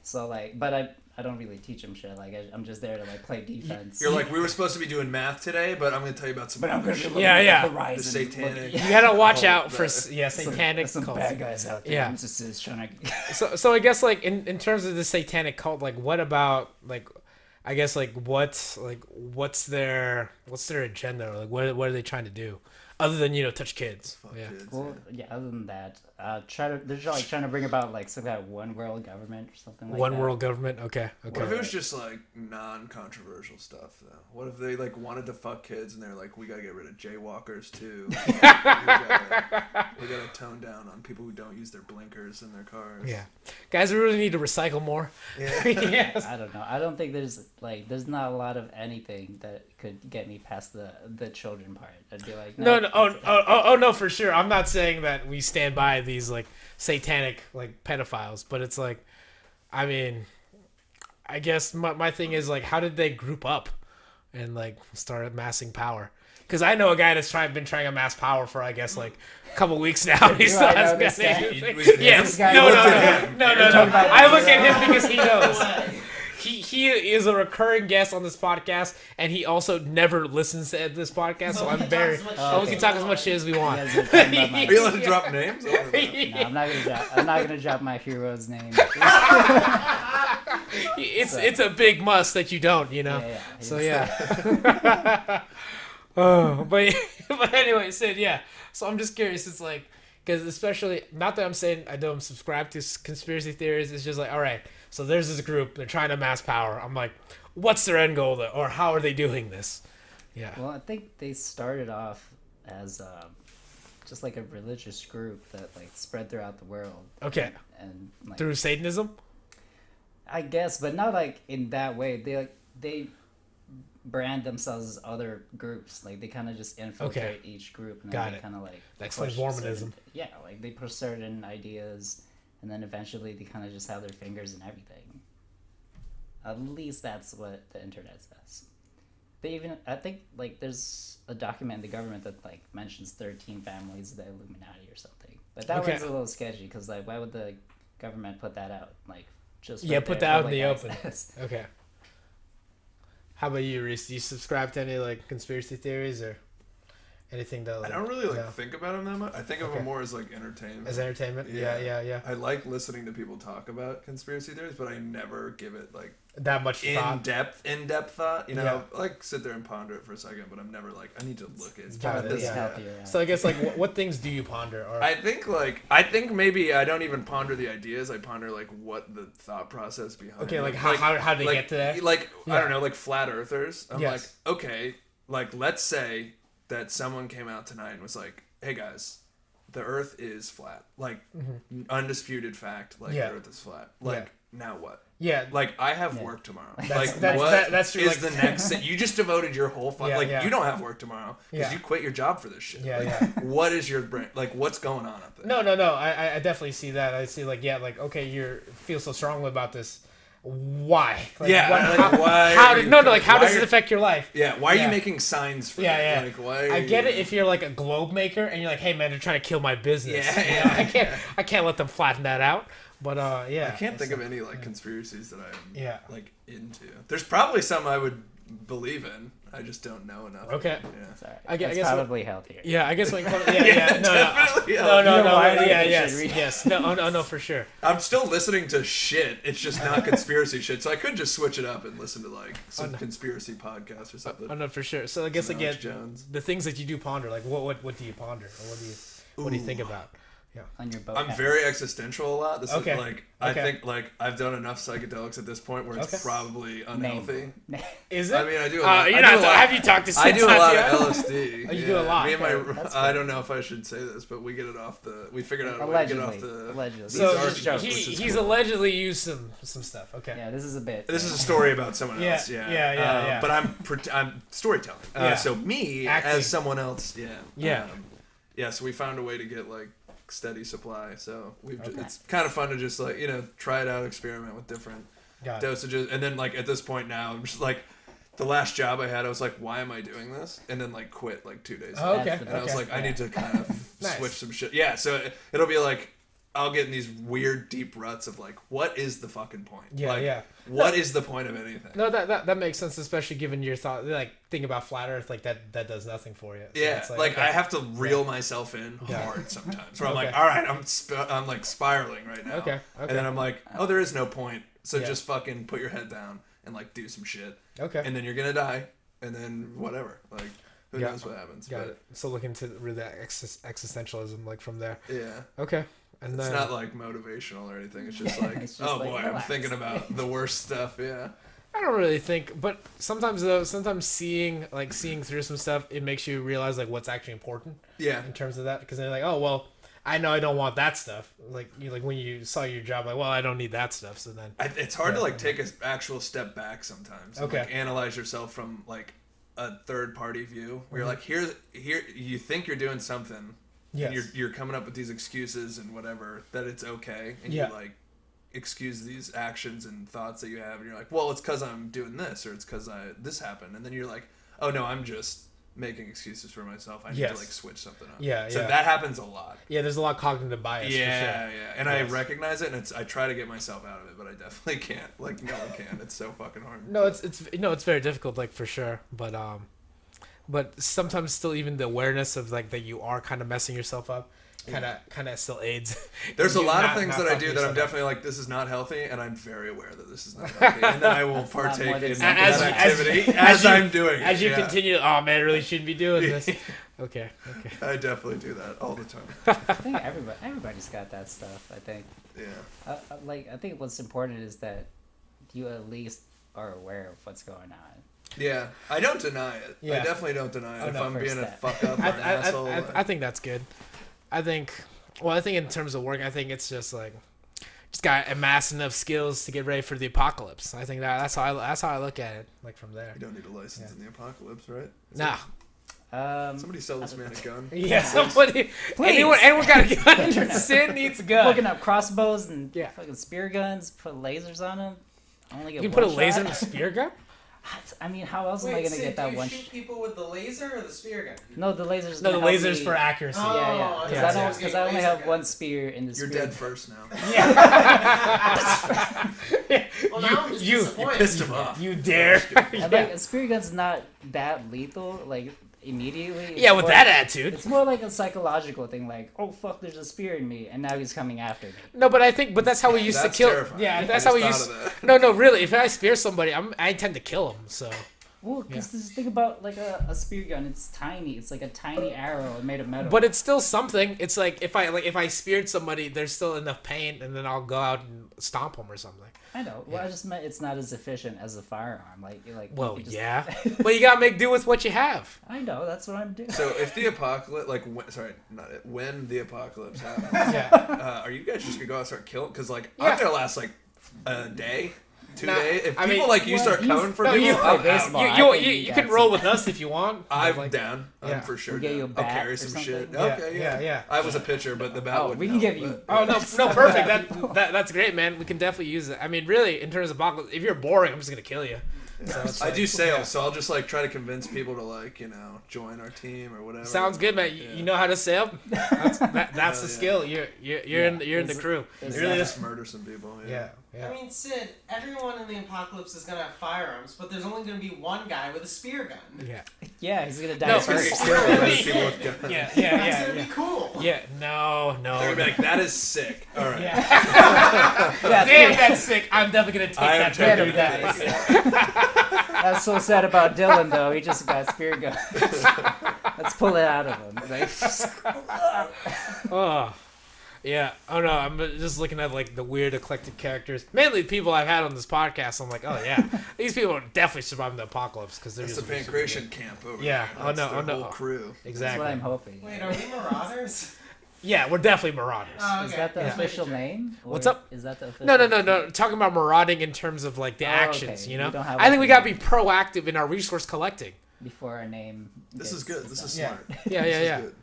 So like, but I don't really teach them shit. Like I'm just there to like play defense. You're like, we were supposed to be doing math today, but I'm going to tell you about some. But I'm other gonna shit. look at the The horizon. satanic. You gotta watch out Oh, for that- satanic some cults. bad guys out there. Yeah. I'm just trying to. So I guess like in terms of the satanic cult, like what about like, I guess like what's their agenda, or like what are they trying to do, other than touch kids? Fuck Yeah. kids, Well, yeah. Other than that, they're like trying to bring about like some kind of one world government or something like One that. world government. Okay. What if it was just like non-controversial stuff though? What if they like wanted to fuck kids and they're like, we gotta get rid of jaywalkers too. we gotta tone down on people who don't use their blinkers in their cars. Yeah. Guys, we really need to recycle more. Yeah. Yes. I don't know. I don't think there's not a lot of anything that could get me past the children part. I'd be like, No. Oh, no, for sure. I'm not saying that we stand by these like satanic like pedophiles, but it's like, I mean, I guess my thing is like, how did they group up and like start amassing power? Because I know a guy that's been trying to amass power for I guess like a couple weeks now. He still I know hasn't this got guy? anything. Was it Yes. him? No. talking about I look at him because he knows. No way. He is a recurring guest on this podcast, and he also never listens to this podcast. So I'm very. We can talk as much shit as we want. You guys are talking about my- Are you allowed to drop names? I wanna know. No, I'm not gonna drop my hero's name. It's a big must that you don't, Yeah. So yeah. Oh, but anyway, Sid, yeah. So I'm just curious. It's like, because especially, not that I'm saying I don't subscribe to conspiracy theories. It's just like, all right, so there's this group. They're trying to amass power. I'm like, what's their end goal, or how are they doing this? Yeah. Well, I think they started off as just like a religious group that like spread throughout the world. Okay. And like, Through Satanism? I guess, but not like in that way. They brand themselves as other groups. Like they kind of just infiltrate each group, and then they kind of like Explains push Mormonism. Yeah, like they push certain ideas, and then eventually they kind of just have their fingers in everything. At least that's what the internet says. They even, I think, like there's a document in the government that like mentions 13 families of the Illuminati or something. But that one's a little sketchy because like why would the government put that out? Like just put that out in the open. access. Okay. How about you, Reece? Do you subscribe to any like conspiracy theories or anything that? Like, I don't really think about them that much. I think of them more as like entertainment. As entertainment? Yeah. I like listening to people talk about conspiracy theories, but I never give it like that much thought. in depth thought. Like sit there and ponder it for a second, but I'm never like I need to look at it. Healthier, So I guess like what things do you ponder? Or I think maybe I don't even ponder the ideas. I ponder like what the thought process behind. Okay, it. like how they get to that? Like I don't know, like flat earthers. I'm Yes. like, okay, like let's say that someone came out tonight and was like, hey guys, the earth is flat. Like undisputed fact, like the earth is flat. Like now what? Yeah. Like I have work tomorrow. That's true. Is the next thing? You just devoted your whole you don't have work tomorrow because Yeah. you quit your job for this shit. Yeah, Like, yeah. What is your brain? Like what's going on up there? No. I definitely see that. I see like okay, you feel so strongly about this. Why? Like, why? How does it affect your life? Yeah, why are you making signs for that? Yeah. Like, why I get it if you're like a globe maker and you're like, hey man, they're trying to kill my business. Yeah. I can't let them flatten that out. But yeah. I can't think of any like conspiracies that I'm like into. There's probably some I would believe in. I just don't know enough. Okay. Yeah. Sorry. I guess probably healthier. Yeah, I guess like Definitely. yes. No, for sure. I'm still listening to shit. It's just not conspiracy shit. So I could just switch it up and listen to like some conspiracy podcast or something. Oh no, for sure. So I guess Some again, Alex Jones. the things that you do ponder, like what do you ponder, or what do you think about? on your boat. I'm very existential a lot. This Okay. is like I think like I've done enough psychedelics at this point where it's probably unhealthy. Is it? I mean, I do. I you're do not. a lot. Have you talked to? I do a lot Santiano? of LSD. Oh, you do a lot. Me and Okay, my. that's I good. don't know if I should say this, but we get it off the. We figured out a way to Allegedly. get off the. Allegedly. So These Just joking. he's allegedly used some stuff. Okay. Yeah, this is a bit. This is a story about someone Yeah, else. yeah. But I'm storytelling. Yeah. So me Acting. as someone else. Yeah. Yeah. So we found a way to get like steady supply. So it's kind of fun to just like try it out, experiment with different dosages, and then like at this point now I'm just like. The last job I had, I was like, why am I doing this? And then like quit like 2 days Oh, later. okay. And I was like, I need to kind of Nice. switch some shit. Yeah, so it'll be like, I'll get in these weird deep ruts of like, what is the fucking point? Yeah, like, what is the point of anything? No, that makes sense, especially given your thought. Like, think about flat Earth, like that does nothing for you. So Yeah, it's like okay. I have to reel myself in hard sometimes. Where I'm like, all right, I'm like spiraling right now. Okay. And then I'm like, oh, there is no point. So just fucking put your head down and like do some shit. Okay. And then you're gonna die. And then whatever, like who knows what happens? Got it. So look into really that existentialism, like from there. Yeah. Okay. And It's then not like motivational or anything. It's just like, It's just oh like, boy, I'm relax. thinking about the worst stuff. Yeah. I don't really think, but sometimes seeing through some stuff, it makes you realize like what's actually important. Yeah. In terms of that, because they're like, oh well, I know I don't want that stuff. Like when you saw your job, like, well, I don't need that stuff. So then It's hard to like take an actual step back sometimes. And, Okay. like, analyze yourself from like a third party view where you're like, here, you think you're doing something. yes. And you're coming up with these excuses and whatever that it's okay, and Yeah. you like excuse these actions and thoughts that you have, and you're like, well, it's because I'm doing this, or it's because this happened, and then you're like, oh no, I'm just making excuses for myself. I need to like switch something up. Yeah, So yeah. that happens a lot. Yeah, there's a lot of cognitive bias. Yeah, for sure. yeah, and I recognize it, and I try to get myself out of it, but I definitely can't. Like no one can. It's so fucking hard. No, it's very difficult, like for sure. But sometimes still even the awareness of like that you are kind of messing yourself up, kind of still aids. There's a You lot not- of things not that I fucking do that I'm yourself up. definitely like, this is not healthy, and I'm very aware that this is not healthy, and then I will That's not partake more than in something. that activity as I'm doing it. As you yeah. continue, oh man, I really shouldn't be doing this. Okay. I definitely do that all the time. I think everybody's got that stuff. I think. Yeah. I think what's important is that you at least are aware of what's going on. Yeah, I don't deny it. Yeah. I definitely don't deny it. Oh, if no, I'm first being a step. fuck up or an asshole. I think that's good. I think in terms of work, I think it's just like just got to amass enough skills to get ready for the apocalypse. I think that's how I look at it, like from there. You don't need a license in the apocalypse, right? Nah. Somebody sell this man a gun. Yeah, somebody. Please. Anyone got a gun? Sid needs a gun. Looking up crossbows and Yeah. fucking spear guns, put lasers on them. Only get You can put a one laser in shot? a spear gun? I mean, how else am I gonna get that do one? you shoot people with the laser or the spear gun? No, the lasers. No, the gonna help laser's me- for accuracy. Oh, Yeah, I because thought I it was only laser have gun. one spear in the You're spear. dead first now. Well, now I'm just you disappointed. Pissed him off. You dare? And, like, a spear gun's not that lethal, like immediately. It's Yeah, with more- that attitude. It's more like a psychological thing, like, oh fuck, there's a spear in me, and now he's coming after me. No, but that's how we used That's to kill. terrifying. Yeah, I that's just how we thought used. of that. No, really. If I spear somebody, I intend to kill him. So Well, because just think about like a spear gun. It's tiny. It's like a tiny arrow made of metal. but it's still something. It's like if I speared somebody, there's still enough pain, and then I'll go out and stomp them or something. I know. Well, I just meant it's not as efficient as a firearm. Like Well, you could just- yeah, but you gotta make do with what you have. I know. That's what I'm doing. So if the apocalypse, when the apocalypse happens, Yeah. are you guys just gonna go out and start killing? Because like Yeah. I'm gonna last like a day, 2 Nah, days. If I people mean, like you well, start you- coming for no, people, you- I'm play out. baseball. You, I you, think you, you you got can some- roll with us if you want. I'm Like- down. Yeah. I'm for sure. We'll get you a down. bat I'll carry or some something. shit. Yeah, Okay, yeah. I was a pitcher, but the bat Oh, would. we can give you. Oh no, perfect. That's great, man. We can definitely use it. I mean, really, in terms of apocalypse, if you're boring, I'm just gonna kill you. So it's I like- do sales, so I'll just like try to convince people to like join our team or whatever. Sounds good, man. You know how to sail? That's the skill. You're in the crew. It's You really not- just murder some people. Yeah. I mean, Sid, everyone in the apocalypse is gonna have firearms, but there's only gonna be one guy with a spear gun. Yeah. Yeah, he's gonna die No, first. People with guns. Yeah. That's gonna be cool. Yeah. No. They're gonna be like, that is sick. All right. Yeah. Yeah, Damn, that's sick. I'm definitely gonna take I am that taking gun. it. That's so sad about Dylan, though. He just got spear guns. Let's pull it out of him. Like, Oh. Yeah. Oh no, I'm just looking at like the weird eclectic characters. Mainly people I've had on this podcast. I'm like, oh yeah, these people are definitely surviving the apocalypse because they're That's just the Pankration camp over Yeah. there. Oh no. That's Oh their no. whole crew. Exactly. That's what I'm hoping. Wait, are we Marauders? Yeah, we're definitely marauders. Oh, Is okay. that the Yeah. official name? Or What's up? Is that the official No. Talking about marauding in terms of like the actions, okay. you know. We don't have, I think like, we gotta be proactive in our resource collecting. Before our name. This is good. This is Yeah. smart. Yeah, This is yeah. good.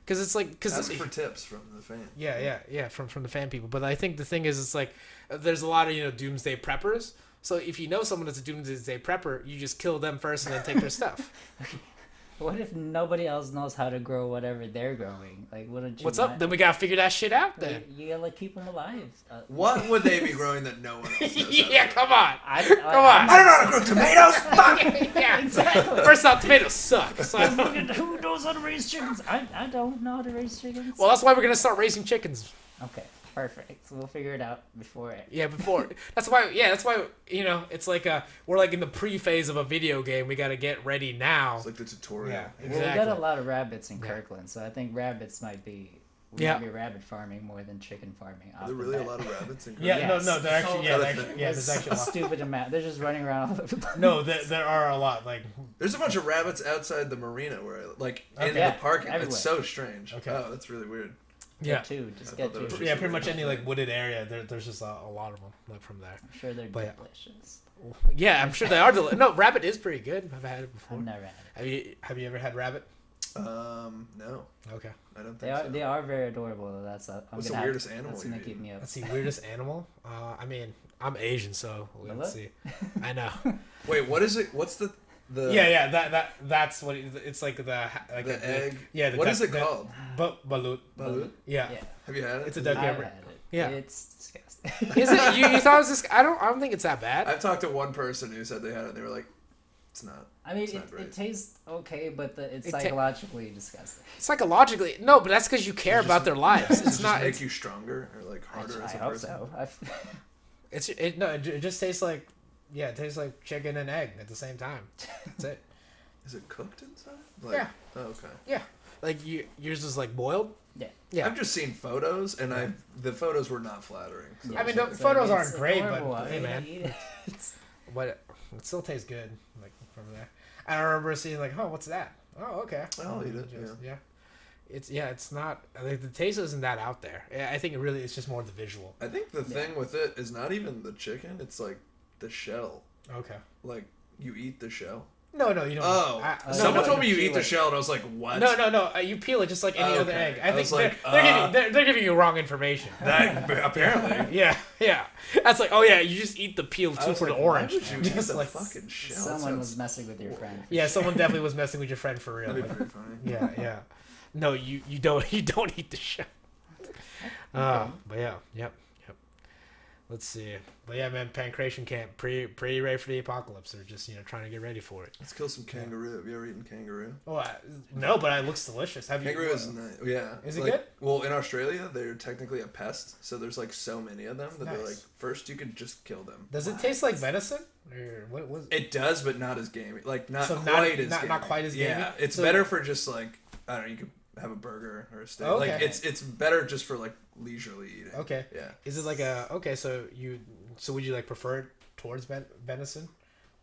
Because it's like Ask for tips from the fan. Yeah, from the fan people. But I think the thing is, it's like there's a lot of doomsday preppers. So if you know someone that's a doomsday prepper, you just kill them first and then take their stuff. What if nobody else knows how to grow whatever they're growing? Like, wouldn't you? What's up? Then we gotta figure that shit out. Then Like, you gotta keep them alive. What would they be growing that no one else knows? yeah, come on. Come on. I don't know how to grow tomatoes. Fuck. Yeah, Exactly. First off, tomatoes suck. So Who knows how to raise chickens? I don't know how to raise chickens. well, that's why we're gonna start raising chickens. Okay, perfect. So we'll figure it out before it. Yeah, before. That's why. Yeah, that's why. It's like we're like in the pre-phase of a video game. We gotta get ready now. It's like the tutorial. Yeah, Well, exactly. we got a lot of rabbits in Kirkland, so I think rabbits might be. We Yeah. might be rabbit farming more than chicken farming. Are there really a lot of rabbits in Yeah, Yes. no, they're actually, yeah, There's there's actually a lot. Stupid amount. They're just running around all over the place. No, there are a lot. Like, There's a bunch of rabbits outside the marina where in Okay. the Yeah, parking. everywhere. It's so strange. Okay. Oh, that's really weird. yeah, Get two. Just I get thought that two. was yeah, pretty much any like wooded area. There's just a lot of them like from there. I'm sure they're But yeah. delicious. Yeah, I'm sure they are. No, rabbit is pretty good. I've had it before. I've never had it. Have you ever had rabbit? No, Okay. I don't think They are so. they are very adorable. Though. That's I'm What's gonna the weirdest have, animal That's gonna you've keep me up. Let's see, weirdest animal. I mean, I'm Asian, so Really? let's see. I know. Wait, what is it? What's the Yeah. That's what it's like. The egg? Yeah. What is it called? Balut. Balut? Yeah. Yeah, Have you had it? It's a Is duck. it- Yeah, I've but- had it. yeah. It's disgusting. Is it? You thought it was this? I don't think it's that bad. I've talked to one person who said they had it. And they were like, "It's not." I mean, It's not it great. tastes okay, but it's It ta- psychologically disgusting. Psychologically, no, but that's because you care Does it about just- their lives. Does it It's just not. make It's, you stronger or like harder I as a hope person. so. it just tastes like, yeah, it tastes like chicken and egg at the same time. That's it. Is it cooked inside? Like, Yeah. Oh, okay. Yeah, like yours is like boiled. Yeah. Yeah. I've just seen photos, and the photos were not flattering. So Yeah, I mean, so the it's photos like, aren't it's great, adorable. but I hey, mean, man, eat it. It's- but it still tastes good. Like from there, I remember seeing like, oh, what's that? Oh, okay. I'll eat it, Yeah. It's not like the taste isn't that out there. I think it's just more the visual. I think the thing with it is not even the chicken; it's like the shell. Okay. Like you eat the shell. No, you don't. Oh, no, someone no, told me you peel eat the it. shell, and I was like, "What?" No. You peel it just like any other Okay. egg. I I think was like, they're giving you wrong information. That apparently. Yeah. That's like, oh yeah, you just eat the peel I too was for like, the orange. Why would you eat Just the like, fucking shell? Someone was messing with your friend. for yeah, sure. someone definitely was messing with your friend for real. That'd be Like, pretty funny. yeah. No, you don't eat the shell. But yeah, yep. Let's see. But yeah, man, Pankration camp, pretty ready for the apocalypse. Or just trying to get ready for it. Let's kill some kangaroo. Have you ever eaten kangaroo? Oh, no, but it looks delicious. Have Kangaroo you? is nice. Yeah. Is it like, good? Well, in Australia, they're technically a pest, so there's like so many of them that they're Nice. like, first you could just kill them. Does it taste like venison? Or what was? It does, but not as gamey. Like not So quite as not gamey. quite as Yeah, gamey? it's So- better for just like I don't know. You could have a burger or a steak. Okay. Like it's better just for like leisurely eating. Okay. Yeah. Is it like okay? So would you like prefer it towards venison?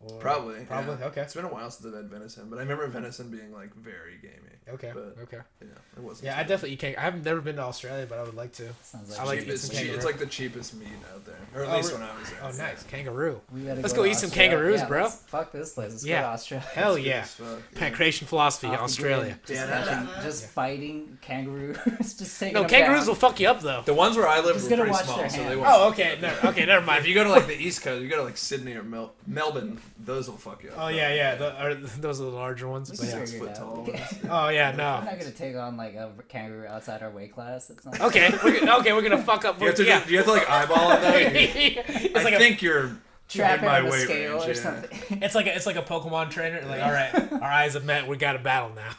Or Probably. Probably. Yeah. Okay. It's been a while since I've had venison, but I remember venison being like very gamey. Okay. But, Okay. Yeah, it wasn't. Yeah, I definitely eat kangaroo. I've never been to Australia, but I would like to. Sounds I like like to eat Cheapest, some kangaroo. it's like the cheapest meat out there, or at Oh, least re- when I was there. Oh, nice kangaroo. we gotta Let's go go to eat some Australia. kangaroos, Yeah, bro. Fuck this place. Let's Yeah. go to Australia. Hell It's good yeah. as fuck, Pankration philosophy, Off the Australia. grid. Just, Yeah. imagine just fighting kangaroos. Just taking No, them kangaroos down. will fuck you up though. The ones where I live Just were gonna pretty watch small, their so they hands. won't. Oh, okay. No, okay, never If mind. you go to like the East Coast, you go to like Sydney or Melbourne, those will fuck you up. Oh yeah. Those are the larger ones. We But can yeah. figure it 6 foot out. tall ones. Oh yeah, I'm no. not gonna take on like a kangaroo outside our weight class. It's not. Okay, we're gonna fuck up. You have to, Yeah. you have to like eyeball it though. It's I like think you're Trap in it my on the weight scale range, or yeah. something. it's like a Pokemon trainer. Like, all right, our eyes have met. We got to battle now.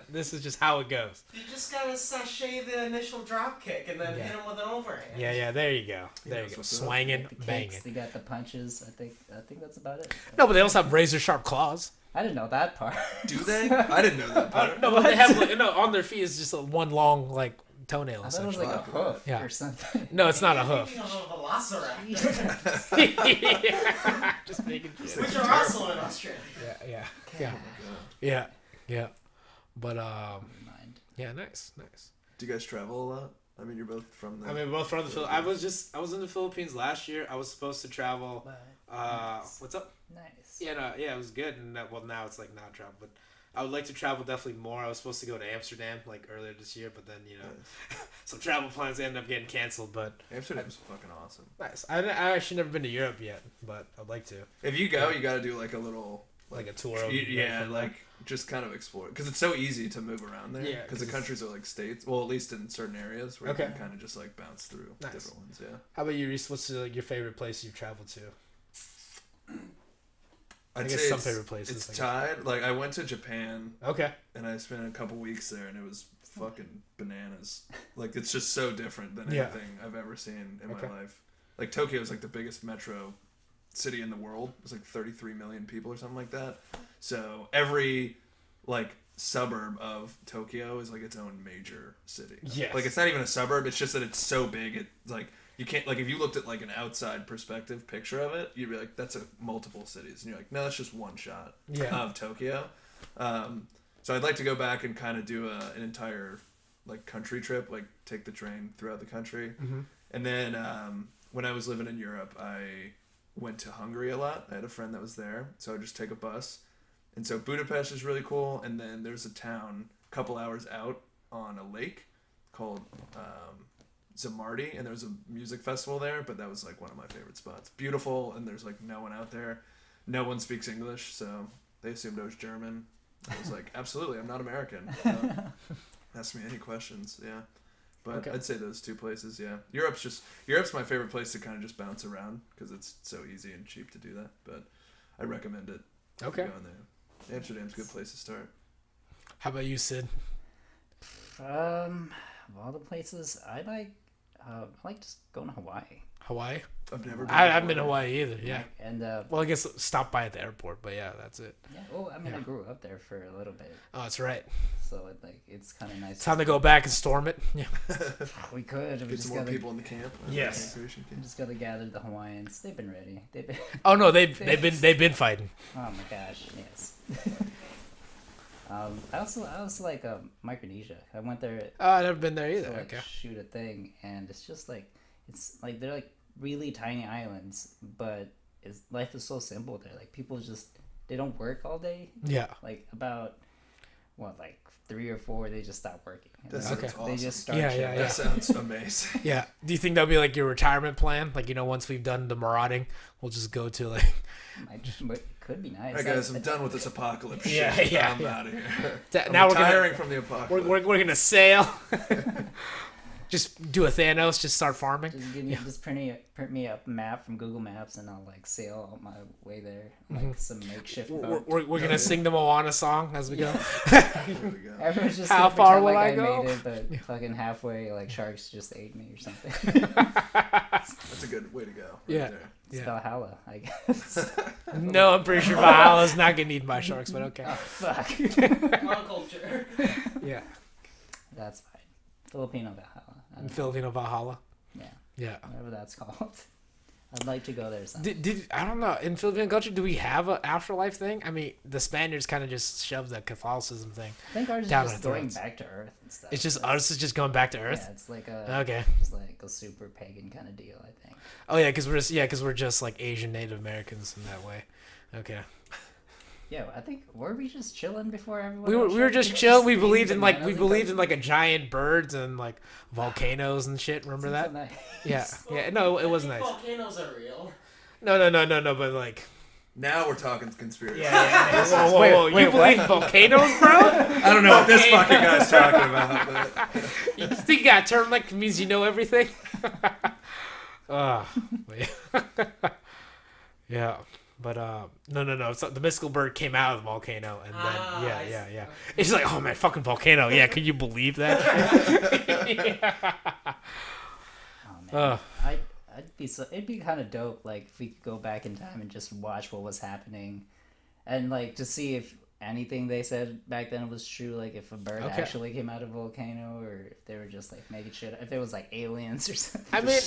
This is just how it goes. You just gotta sashay the initial drop kick and then Yeah. hit him with an overhand. Yeah. There you go. There you that's go. what's up. Swanging, The banging. kicks, they got the punches. I think that's about it. No, but they also have razor sharp claws. I didn't know that part. Do they? I didn't know that part. No, but they have on their feet is just one long like toenail. I thought it was like a hoof or something. No, it's not a hoof. Thinking of a velociraptor. Yeah. Just making sure. Which are also in Australia. Yeah. But yeah, nice. Do you guys travel a lot? I mean, you're both from the... we're both from the Philippines. I was in the Philippines last year. I was supposed to travel. Nice. What's up? Nice. Yeah, it was good. And now it's like not travel, but I would like to travel definitely more. I was supposed to go to Amsterdam like earlier this year, but then some travel plans ended up getting canceled. But Amsterdam's fucking awesome. Nice. I actually never been to Europe yet, but I'd like to. If you go, you got to do like a little like a tour. Just kind of explore because it's so easy to move around there. Yeah, because the countries are like states. Well, at least in certain areas where you can kind of just like bounce through different ones. Yeah. How about you, Reece? What's your favorite place you've traveled to? I'd say some favorite places. It's tied. Like I went to Japan. Okay. And I spent a couple weeks there, and it was fucking bananas. Like it's just so different than anything I've ever seen in my life. Like Tokyo is like the biggest metro city in the world. It's like 33 million people or something like that. So every like suburb of Tokyo is like its own major city. Yes. Like it's not even a suburb. It's just that it's so big. It's like you can't like if you looked at like an outside perspective picture of it, you'd be like, that's multiple cities, and you're like, no, that's just one shot of Tokyo. So I'd like to go back and kind of do an entire like country trip, like take the train throughout the country, and then when I was living in Europe, I went to Hungary a lot. I had a friend that was there, so I'd just take a bus. And so Budapest is really cool, and then there's a town a couple hours out on a lake called Zamarty, and there was a music festival there, but that was like one of my favorite spots. Beautiful, and there's like no one out there. No one speaks English, so they assumed I was German. I was like, absolutely, I'm not American. Ask me any questions, yeah. But I'd say those two places, yeah. Europe's my favorite place to kind of just bounce around because it's so easy and cheap to do that. But I recommend it. Okay. Going there. Amsterdam's a good place to start. How about you, Sid? Of all the places I like just going to Hawaii. Hawaii? I've never been. I haven't been to Hawaii either. Yeah. And well, I guess stop by at the airport, but yeah, that's it. Yeah. Well, I mean, I grew up there for a little bit. Oh, that's right. So it's kind of nice. Time to go back and storm it. Yeah. We could. Get some more people in the camp. Yes. We just gotta gather the Hawaiians. They've been ready. Oh no, they've been fighting. Oh my gosh, yes. I also like Micronesia. I went there. Oh, I've never been there either. To, okay. Shoot a thing, and it's just like they're like really tiny islands, but life is so simple there. Like people they don't work all day. Yeah. Like about 3 or 4, they just stop working. That sounds awesome. They just start. Yeah. That sounds amazing. Yeah. Do you think that'll be like your retirement plan? Like, once we've done the marauding, we'll just go to like. Could be nice. All right, guys, I'm done with this apocalypse shit. I'm out of here. Now I'm retiring from the apocalypse. We're gonna sail. Just do a Thanos. Just start farming. Just print me up a map from Google Maps, and I'll like sail on my way there, like some makeshift boat. We're gonna sing the Moana song as we go. Everyone's just how far will I go? Made it, but fucking halfway, like sharks just ate me or something. That's a good way to go. Yeah. There. It's Valhalla, I guess. No, I'm pretty sure Valhalla's not getting eaten by sharks, but okay. Oh, fuck. Monoculture. Yeah. That's fine. Filipino Valhalla. Filipino Valhalla. Yeah. Whatever that's called. I'd like to go there sometime. Did I don't know, in Filipino culture, do we have an afterlife thing? I mean, the Spaniards kind of just shoved the Catholicism thing. I think ours is just going back to Earth and stuff. It's just ours is just going back to Earth. Yeah, it's like just like a super pagan kind of deal, I think. Oh yeah, because we're just like Asian Native Americans in that way. Okay. Yeah, I think were we just chilling before everyone? We were just chill. We believed in like a giant birds and like volcanoes and shit. Remember that? So nice. Yeah. No, it wasn't nice. Volcanoes are real. No. But like. Now we're talking conspiracy. Yeah. Whoa. You believe in volcanoes, bro? I don't know what this fucking guy's talking about, but. You think you got a term like means you know everything? Yeah. But no. So the mystical bird came out of the volcano, and then yeah. It's like, oh man, fucking volcano. Yeah, can you believe that? Oh man, it'd be kind of dope, like if we could go back in time and just watch what was happening, and like to see if anything they said back then was true. Like if a bird actually came out of a volcano, or if they were just like making shit. If it was like aliens or something. I mean,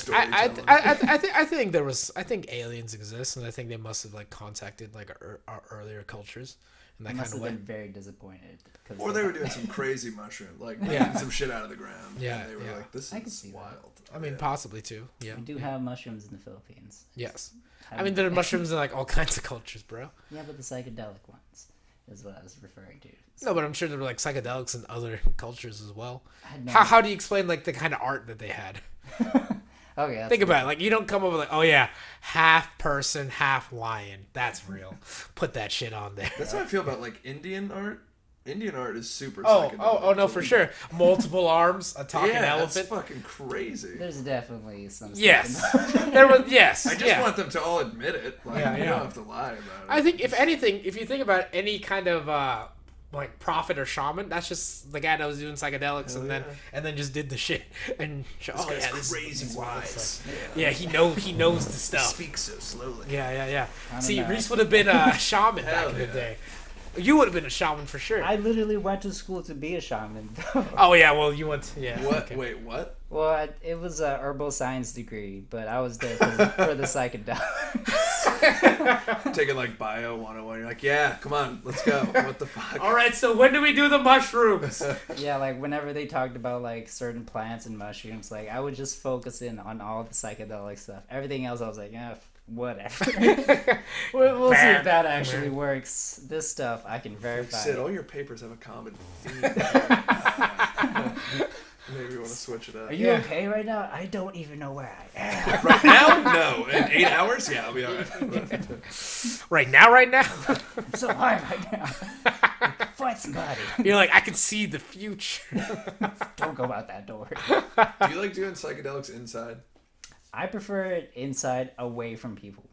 I think aliens exist, and I think they must have like contacted like our earlier cultures. And that must kind have of been very disappointed. Or they were doing some crazy mushroom, like making some shit out of the ground. Yeah, and they were like, "This is wild." I mean, possibly too. Yeah, we do have mushrooms in the Philippines. Yes, I mean there are mushrooms in like all kinds of cultures, bro. Yeah, but the psychedelic ones is what I was referring to. So, no, but I'm sure there were like psychedelics in other cultures as well. How do you explain like the kind of art that they had? Okay, think about it. Like, you don't come up with like, oh yeah, half person, half lion. That's real. Put that shit on there. That's how I feel about like Indian art. Indian art is super. Oh no, for sure. Multiple arms, a talking elephant. That's fucking crazy. There's definitely some. Yes, there was. Yes, I just want them to all admit it. Like, you don't have to lie about it. I think if anything, if you think about any kind of like prophet or shaman, that's just the guy that was doing psychedelics and then just did the shit and this crazy wise. Yeah, he knows the stuff. Speaks so slowly. Yeah. See, Reece would have been a shaman back in the day. You would have been a shaman for sure. I literally went to school to be a shaman. Oh yeah, well you went. What? Okay. Wait, what? Well, it was a herbal science degree, but I was there for the psychedelics. Taking like bio 101, you're like, yeah, come on, let's go. What the fuck? All right, so when do we do the mushrooms? Yeah, like whenever they talked about like certain plants and mushrooms, like I would just focus in on all the psychedelic stuff. Everything else, I was like, whatever. we'll see if that actually works. This stuff I can verify. Sid, all your papers have a common theme. Maybe you want to switch it up. Are you okay right now? I don't even know where I am. Right now? No. In 8 hours? Yeah, I'll be alright. Right now? I'm so high right now. Fight somebody. You're like, I can see the future. Don't go out that door. Do you like doing psychedelics inside? I prefer it inside, away from people.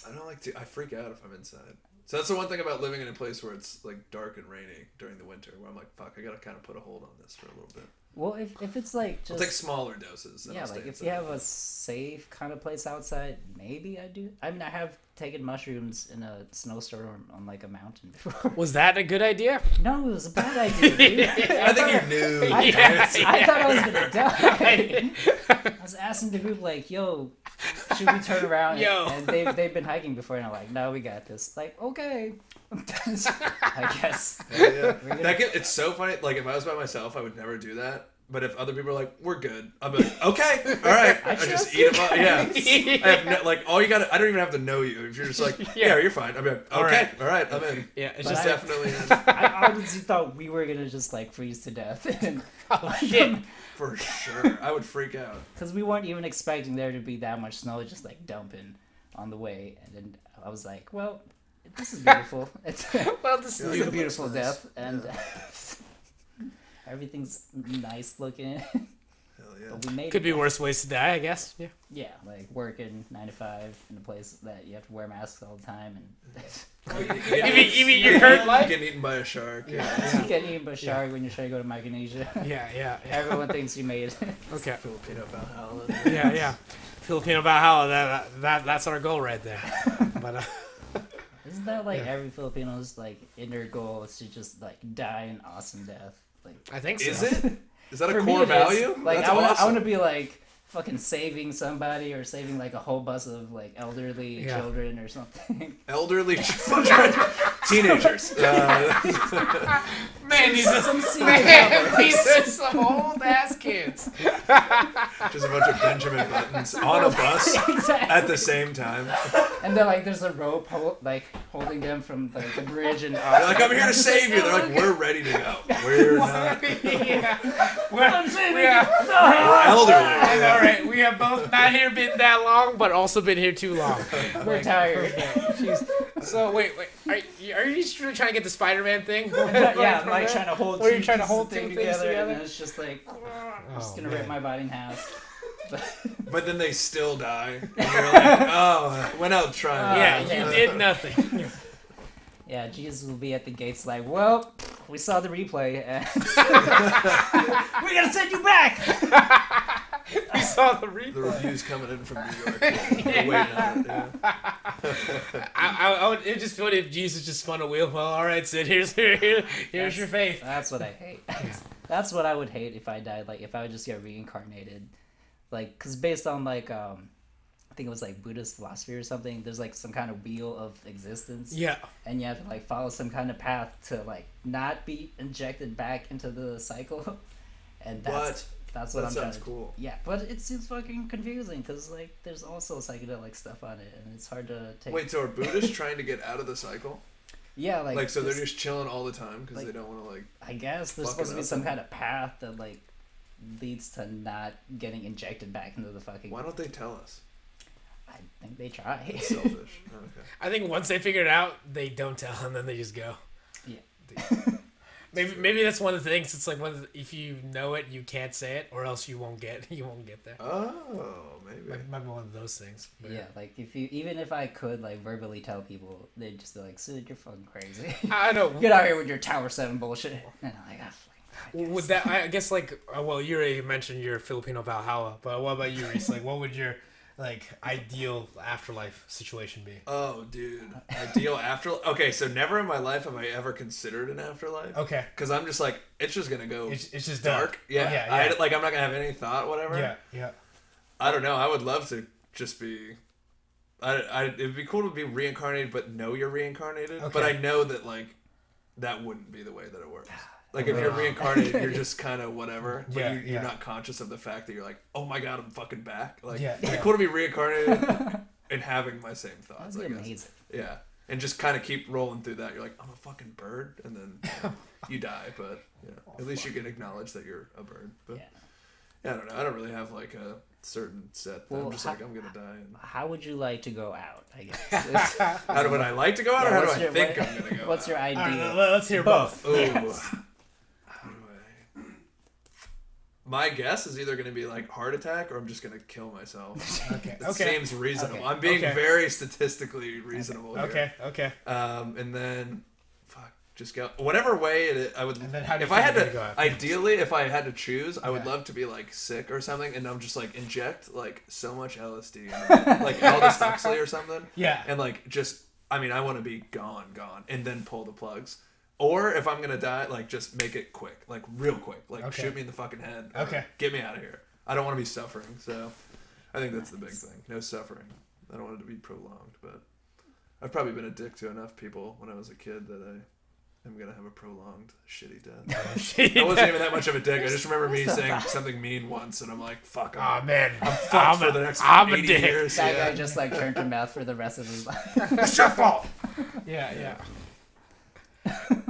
I don't like to. I freak out if I'm inside. So that's the one thing about living in a place where it's like dark and rainy during the winter, where I'm like, fuck, I gotta kind of put a hold on this for a little bit. Well, if it's like just... I'll take smaller doses. Yeah, like if you have a safe kind of place outside, maybe I do. I mean, I have taken mushrooms in a snowstorm on like a mountain before. Was that a good idea? No, it was a bad idea, dude. I think you knew. I thought I was gonna die. I was asking the group like, yo, should we turn around? And they've been hiking before, and I'm like, no, we got this. Like, okay. I guess. Yeah. It's so funny. Like, if I was by myself, I would never do that. But if other people are like, we're good, I'm like, okay, all right. I just eat them up. Yeah. I have all you got. I don't even have to know you. If you're just like, yeah, you're fine. I'm like, okay, all right, I'm in. Yeah, it's just definitely in. I honestly thought we were gonna just like freeze to death. Oh shit. For sure, I would freak out. Because we weren't even expecting there to be that much snow just like dumping on the way, and then I was like, well. This is beautiful. This is a beautiful death, and everything's nice looking. Hell yeah. But we made Could be worse ways to die, I guess. Yeah. Yeah, like working 9 to 5 in a place that you have to wear masks all the time, and You mean your current life? Getting eaten by a shark. You get eaten by a shark when you're trying to go to Micronesia. Yeah. Everyone thinks you made it. Okay. Filipino Valhalla. Yeah. Filipino Valhalla. That's our goal right there. But. Isn't that like every Filipino's like inner goal is to just like die an awesome death? Like, I think so. Is it? Is that a for core me, value? Like That's I want to be like fucking saving somebody or saving like a whole bus of like elderly children or something. Elderly children, teenagers. Man, these are some old ass kids. Just a bunch of Benjamin Buttons on a bus at the same time. And then like there's a rope holding them from like the bridge and. They're like, I'm here to save you. They're like, we're ready to go. We're not. We're elderly. I know, right? We have both not here been that long, but also been here too long. We're tired. Jeez. So wait. Are you just trying to get the Spider-Man thing? Yeah, I'm like trying to hold. Or you're trying to hold things together, and then it's just like I'm just gonna rip my body in half. But then they still die. And you're like, oh, went out trying. Yeah, you did nothing. Yeah, Jesus will be at the gates like, well, we saw the replay, and we're gonna send you back. You saw the replay. The reviews coming in from New York. Yeah. Waiting on it, I would, it'd just funny if Jesus just spun a wheel. Well, all right, Sid, here's your faith. That's what I hate. That's what I would hate if I died. Like, if I would just get reincarnated. Like, because based on, like, I think it was, like, Buddhist philosophy or something, there's, like, some kind of wheel of existence. Yeah. And you have to, like, follow some kind of path to, like, not be injected back into the cycle. And that's what I'm trying to... That sounds cool. Yeah, but it seems fucking confusing, because, like, there's also psychedelic stuff on it, and it's hard to take... Wait, so are Buddhists trying to get out of the cycle? Yeah, like... so they're just chilling all the time, because they don't want to, like... I guess there's supposed to be some kind of path that, like, leads to not getting injected back into the fucking... Why don't they tell us? I think they try. That's selfish. Okay. I think once they figure it out, they don't tell, and then they just go. Yeah. Maybe that's one of the things. It's like if you know it, you can't say it, or else you won't get there. Oh, maybe. Might be one of those things. Yeah, like even if I could like verbally tell people, they'd just be like, "Sid, you're fucking crazy." I know. Get out here with your Tower 7 bullshit. And I'm like, With that, I guess like, well, you already mentioned your Filipino Valhalla, but what about you, Reece? Like, what would your like ideal afterlife situation be? Oh, dude, ideal afterlife. Okay, so never in my life have I ever considered an afterlife. Okay, because I'm just like, it's just gonna go. It's just dark. Done. Yeah. I'm not gonna have any thought, whatever. Yeah. I don't know. I would love to just be. It'd be cool to be reincarnated, but know you're reincarnated. Okay. But I know that like, that wouldn't be the way that it works. Like, if you're reincarnated, you're just kind of whatever. But you're not conscious of the fact that you're like, oh my god, I'm fucking back. Like, it'd be cool to be reincarnated and having my same thoughts. That'd be amazing. Yeah. And just kind of keep rolling through that. You're like, I'm a fucking bird. And then you die. But at least you can acknowledge that you're a bird. But I don't know. I don't really have like a certain set. Well, I'm just like, I'm going to die. And... How would you like to go out, I guess? How would I like to go out, or how do I think I'm going to go out? What's your idea? Let's hear both. Ooh. Yes. My guess is either going to be like heart attack, or I'm just going to kill myself. Okay. It seems reasonable. Okay. I'm being very statistically reasonable here. Okay. And then, just go whatever way I would. And then how do you if I had to, ideally, if I had to choose, I would love to be like sick or something, and I'm just like inject like so much LSD, like Aldous Huxley or something. Yeah. And like just, I mean, I want to be gone, and then pull the plugs. Or if I'm gonna die, like just make it quick, like real quick, like shoot me in the fucking head. Get me out of here. I don't want to be suffering. So I think that's the big thing. No suffering. I don't want it to be prolonged. But I've probably been a dick to enough people when I was a kid that I am gonna have a prolonged shitty death. I wasn't even that much of a dick. I just remember me saying something mean once, and I'm like, "Fuck, oh man, I'm fucked for the next 80 years." That guy just like turned your mouth for the rest of his life. It's your fault. Yeah.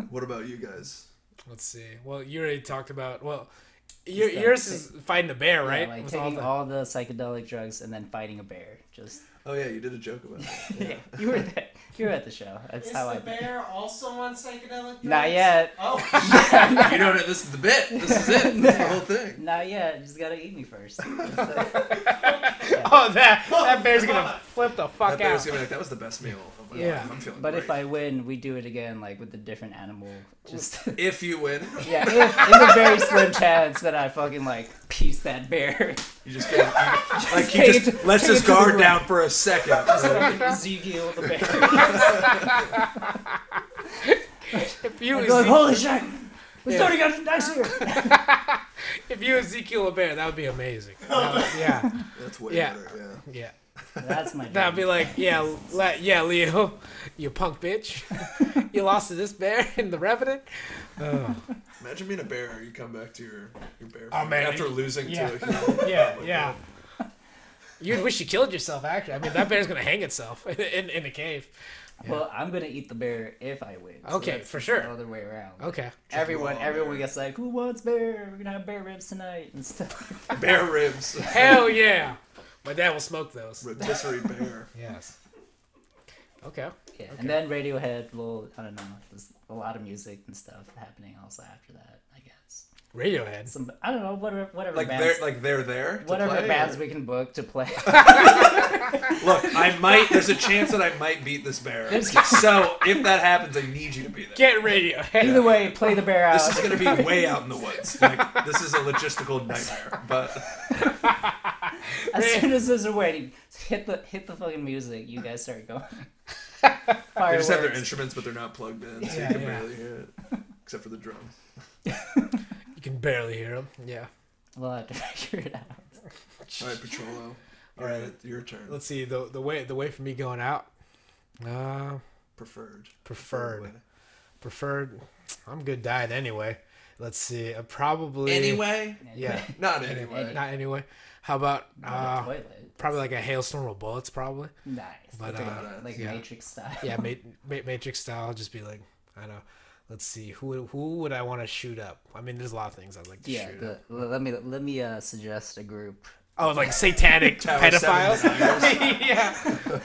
What about you guys? Let's see. Well, you already talked about. Well, yours is fighting a bear, right? Like taking all the psychedelic drugs and then fighting a bear. Just. Oh yeah, you did a joke about it. Yeah, you were there. You were at the show. That's is how the bear also on psychedelic drugs? Not yet. Oh. You don't know. This is the bit. This is it. This is the whole thing. Not yet. You just gotta eat me first. Oh, that bear's gonna flip the fuck out. That bear's gonna be like, that was the best meal of my life. I'm feeling but great. if I win, we do it again, like with a different animal. Just if you win. Yeah, if in the very slim chance that I fucking like piece that bear. You just get like he just lets his guard down for a second. Just fucking Ezekiel the bear. If you like, holy shit! We're starting out nice here. If you Ezekiel a bear, that would be amazing. That's way better. Yeah. That's my dream. That'd be like, Leo, you punk bitch. You lost to this bear in the Revenant. Oh. Imagine being a bear. You come back to your bear after losing to a human. Yeah. You'd wish you killed yourself, actually. I mean, that bear's gonna hang itself in a cave. Yeah. Well, I'm gonna eat the bear if I win. So okay, for sure. The other way around. Okay. Everyone gets like, who wants bear? We're gonna have bear ribs tonight and stuff. Bear ribs. Hell yeah. My dad will smoke those. Rotisserie bear. Yes. Okay. Yeah, and then Radiohead will, I don't know, there's a lot of music and stuff happening also after that, I guess. Radiohead? I don't know, whatever like bands. They're there whatever play, bands we can book to play. Look, there's a chance that I might beat this bear. So, if that happens, I need you to be there. Get Radiohead. Either way, play the bear out. This is going to be way out in the woods. Like, this is a logistical nightmare, but... As soon as they're waiting, hit the fucking music. You guys start going. They just have their instruments, but they're not plugged in, so you can barely hear it, except for the drums. You can barely hear them. Yeah. We'll have to figure it out. All right, Patrollo. All right, your turn. Let's see the way for me going out. Preferred. I'm good diet anyway. Let's see. Probably. Anyway. Yeah. Not anyway. Not anyway. How about toilet. probably like a hailstorm of bullets, probably. Nice. But like Matrix style. Yeah, Matrix style. Just be like, I don't know. Let's see. Who would I want to shoot up? I mean, there's a lot of things I'd like to shoot up. Let me suggest a group. Oh, like satanic pedophiles? Yeah.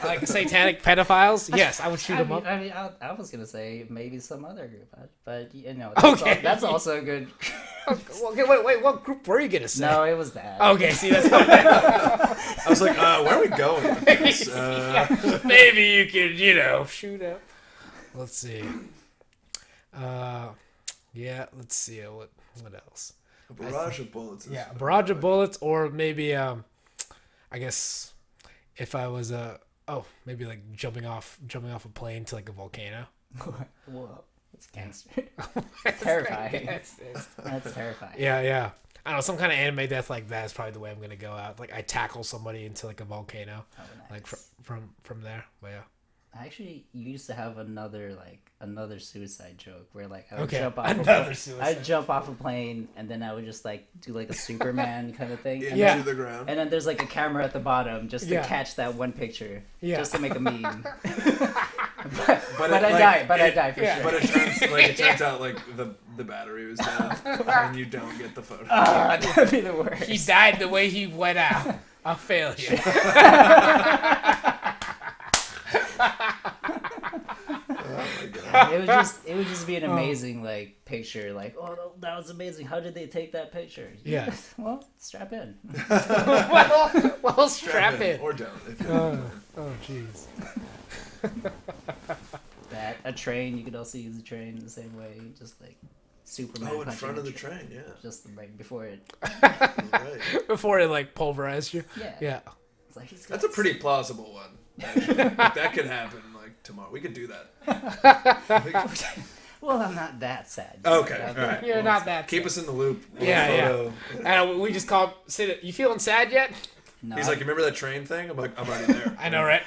Like satanic pedophiles? Yes, I would shoot them up. I was going to say maybe some other group, but you know, that's also a good... Okay, wait, what group were you going to say? No, it was that. Okay, see, that's not I was like, where are we going with this? Maybe you could, shoot up. Let's see. Let's see. What else? A barrage of bullets. A barrage of bullets, or maybe I guess if I was maybe like jumping off a plane to like a volcano. Whoa, that's gangster. That's terrifying. That's terrifying. Yeah. I don't know, some kind of anime death like that is probably the way I'm gonna go out. Like I tackle somebody into like a volcano, like from there. But yeah. I actually used to have another suicide joke where like I would jump off a plane and then I would just like do like a Superman kind of thing into the ground, and then there's like a camera at the bottom just to catch that one picture, just to make a meme. but I die for sure. But it turns out like the battery was down and you don't get the photo. That'd be the worst. He died the way he went out. A failure. It would just be an amazing like picture, like, oh, that was amazing, how did they take that picture? Yeah. Well, strap in. well strap in or don't if you jeez. That a train, you could also use a train the same way, just like Superman in front of the train, just right before it before it like pulverized you. Yeah. It's like that's a pretty plausible one, actually. Like, that could happen like tomorrow. We could do that. Well, I'm not that sad. Okay, all right. You're not that keep sad. us in the loop. Yeah. And we just call say, you feeling sad yet? No. He's like, you remember that train thing? I'm like, I'm already there. I know, right?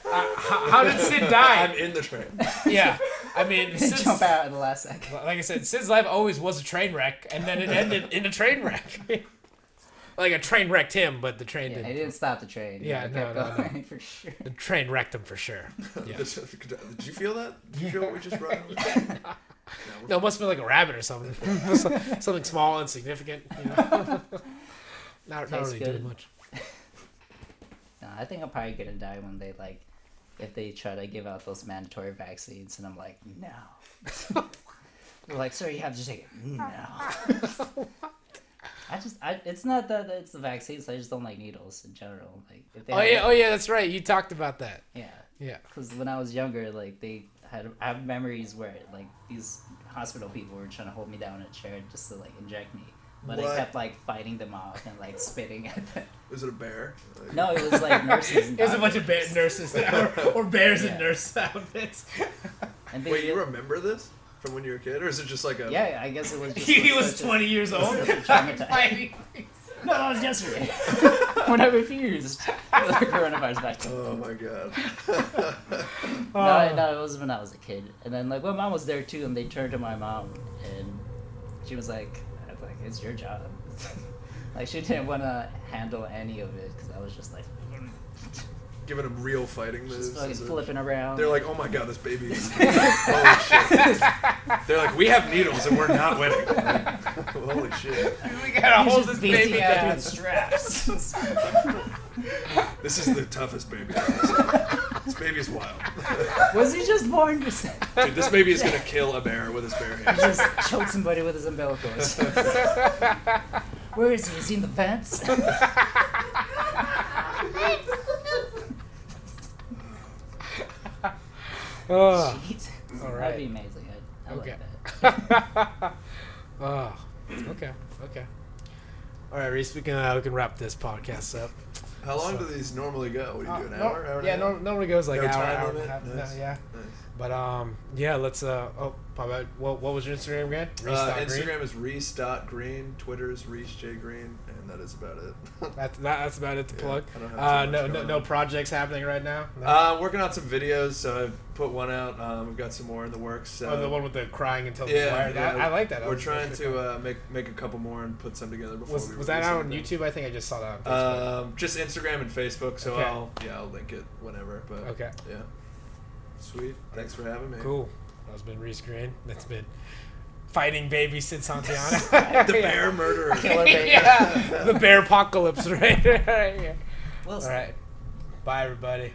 How did Sid die? I'm in the train. Yeah, I mean, Sid's, jump out at the last second. Like I said, Sid's life always was a train wreck, and then it ended in a train wreck. Like a train wrecked him, but the train didn't. It didn't stop the train. Yeah, no. For sure. The train wrecked him for sure. Yeah. Did you feel that? Did you feel what we just brought over? No, it must have been like a rabbit or something. Something small, insignificant. Not really doing much. No, I think I'm probably gonna die when they if they try to give out those mandatory vaccines, and I'm like, no. They're like, sir, you have to take it. No. It's not that it's the vaccines. I just don't like needles in general. Like, if they yeah, that's right. You talked about that. Yeah. Because when I was younger, I have memories where these hospital people were trying to hold me down in a chair just to inject me. But I kept fighting them off and spitting at them. Was it a bear? No, it was nurses. And it was a bunch of nurses or bears in nurse outfits. Wait, you remember this from when you were a kid, or is it just like a? Yeah, I guess it was. Just he was 20 years old. No, that was yesterday. When I refused the coronavirus vaccine. Oh my god. No, it was when I was a kid, and then my mom was there too, and they turned to my mom, and she was like, it's your job. She didn't want to handle any of it because I was just giving them real fighting moves. Just flipping around. They're like, oh my god, this baby is holy shit. They're like, we have needles and we're not winning. Holy shit. We gotta hold this baby down. Straps. This is the toughest baby I've ever seen. This baby's wild. Was he just born? Dude, this baby is gonna kill a bear with his bare hands. He just choked somebody with his umbilicals. Where is he? Is he in the fence? Jeez. All right. That'd be amazing. I okay. like that. Okay. All right, Reece, we can wrap this podcast up. How long do these normally go? What do you do, an hour? Yeah, normally goes like no hour time and a limit? half. Nice. No, yeah. Nice. But yeah, let's what was your Instagram again? Instagram is Reece.Green, Twitter's Reece J Green, and that is about it. that's about it to plug. I don't have No projects happening right now. No? Working on some videos, so I've put one out. We've got some more in the works. So. The one with the crying until the wire. I like that. We're trying to make a couple more and put some together before we was that out on YouTube? I think I just saw that on Facebook. Just Instagram and Facebook. So okay. I'll link it whenever. But okay. Yeah. Sweet. Thanks for having me. Cool. That's been Reece Green. That's been fighting baby Sid Santiano. The bear murderer. Killer baby. Yeah. The bear apocalypse, right? Well, all right. Bye, everybody.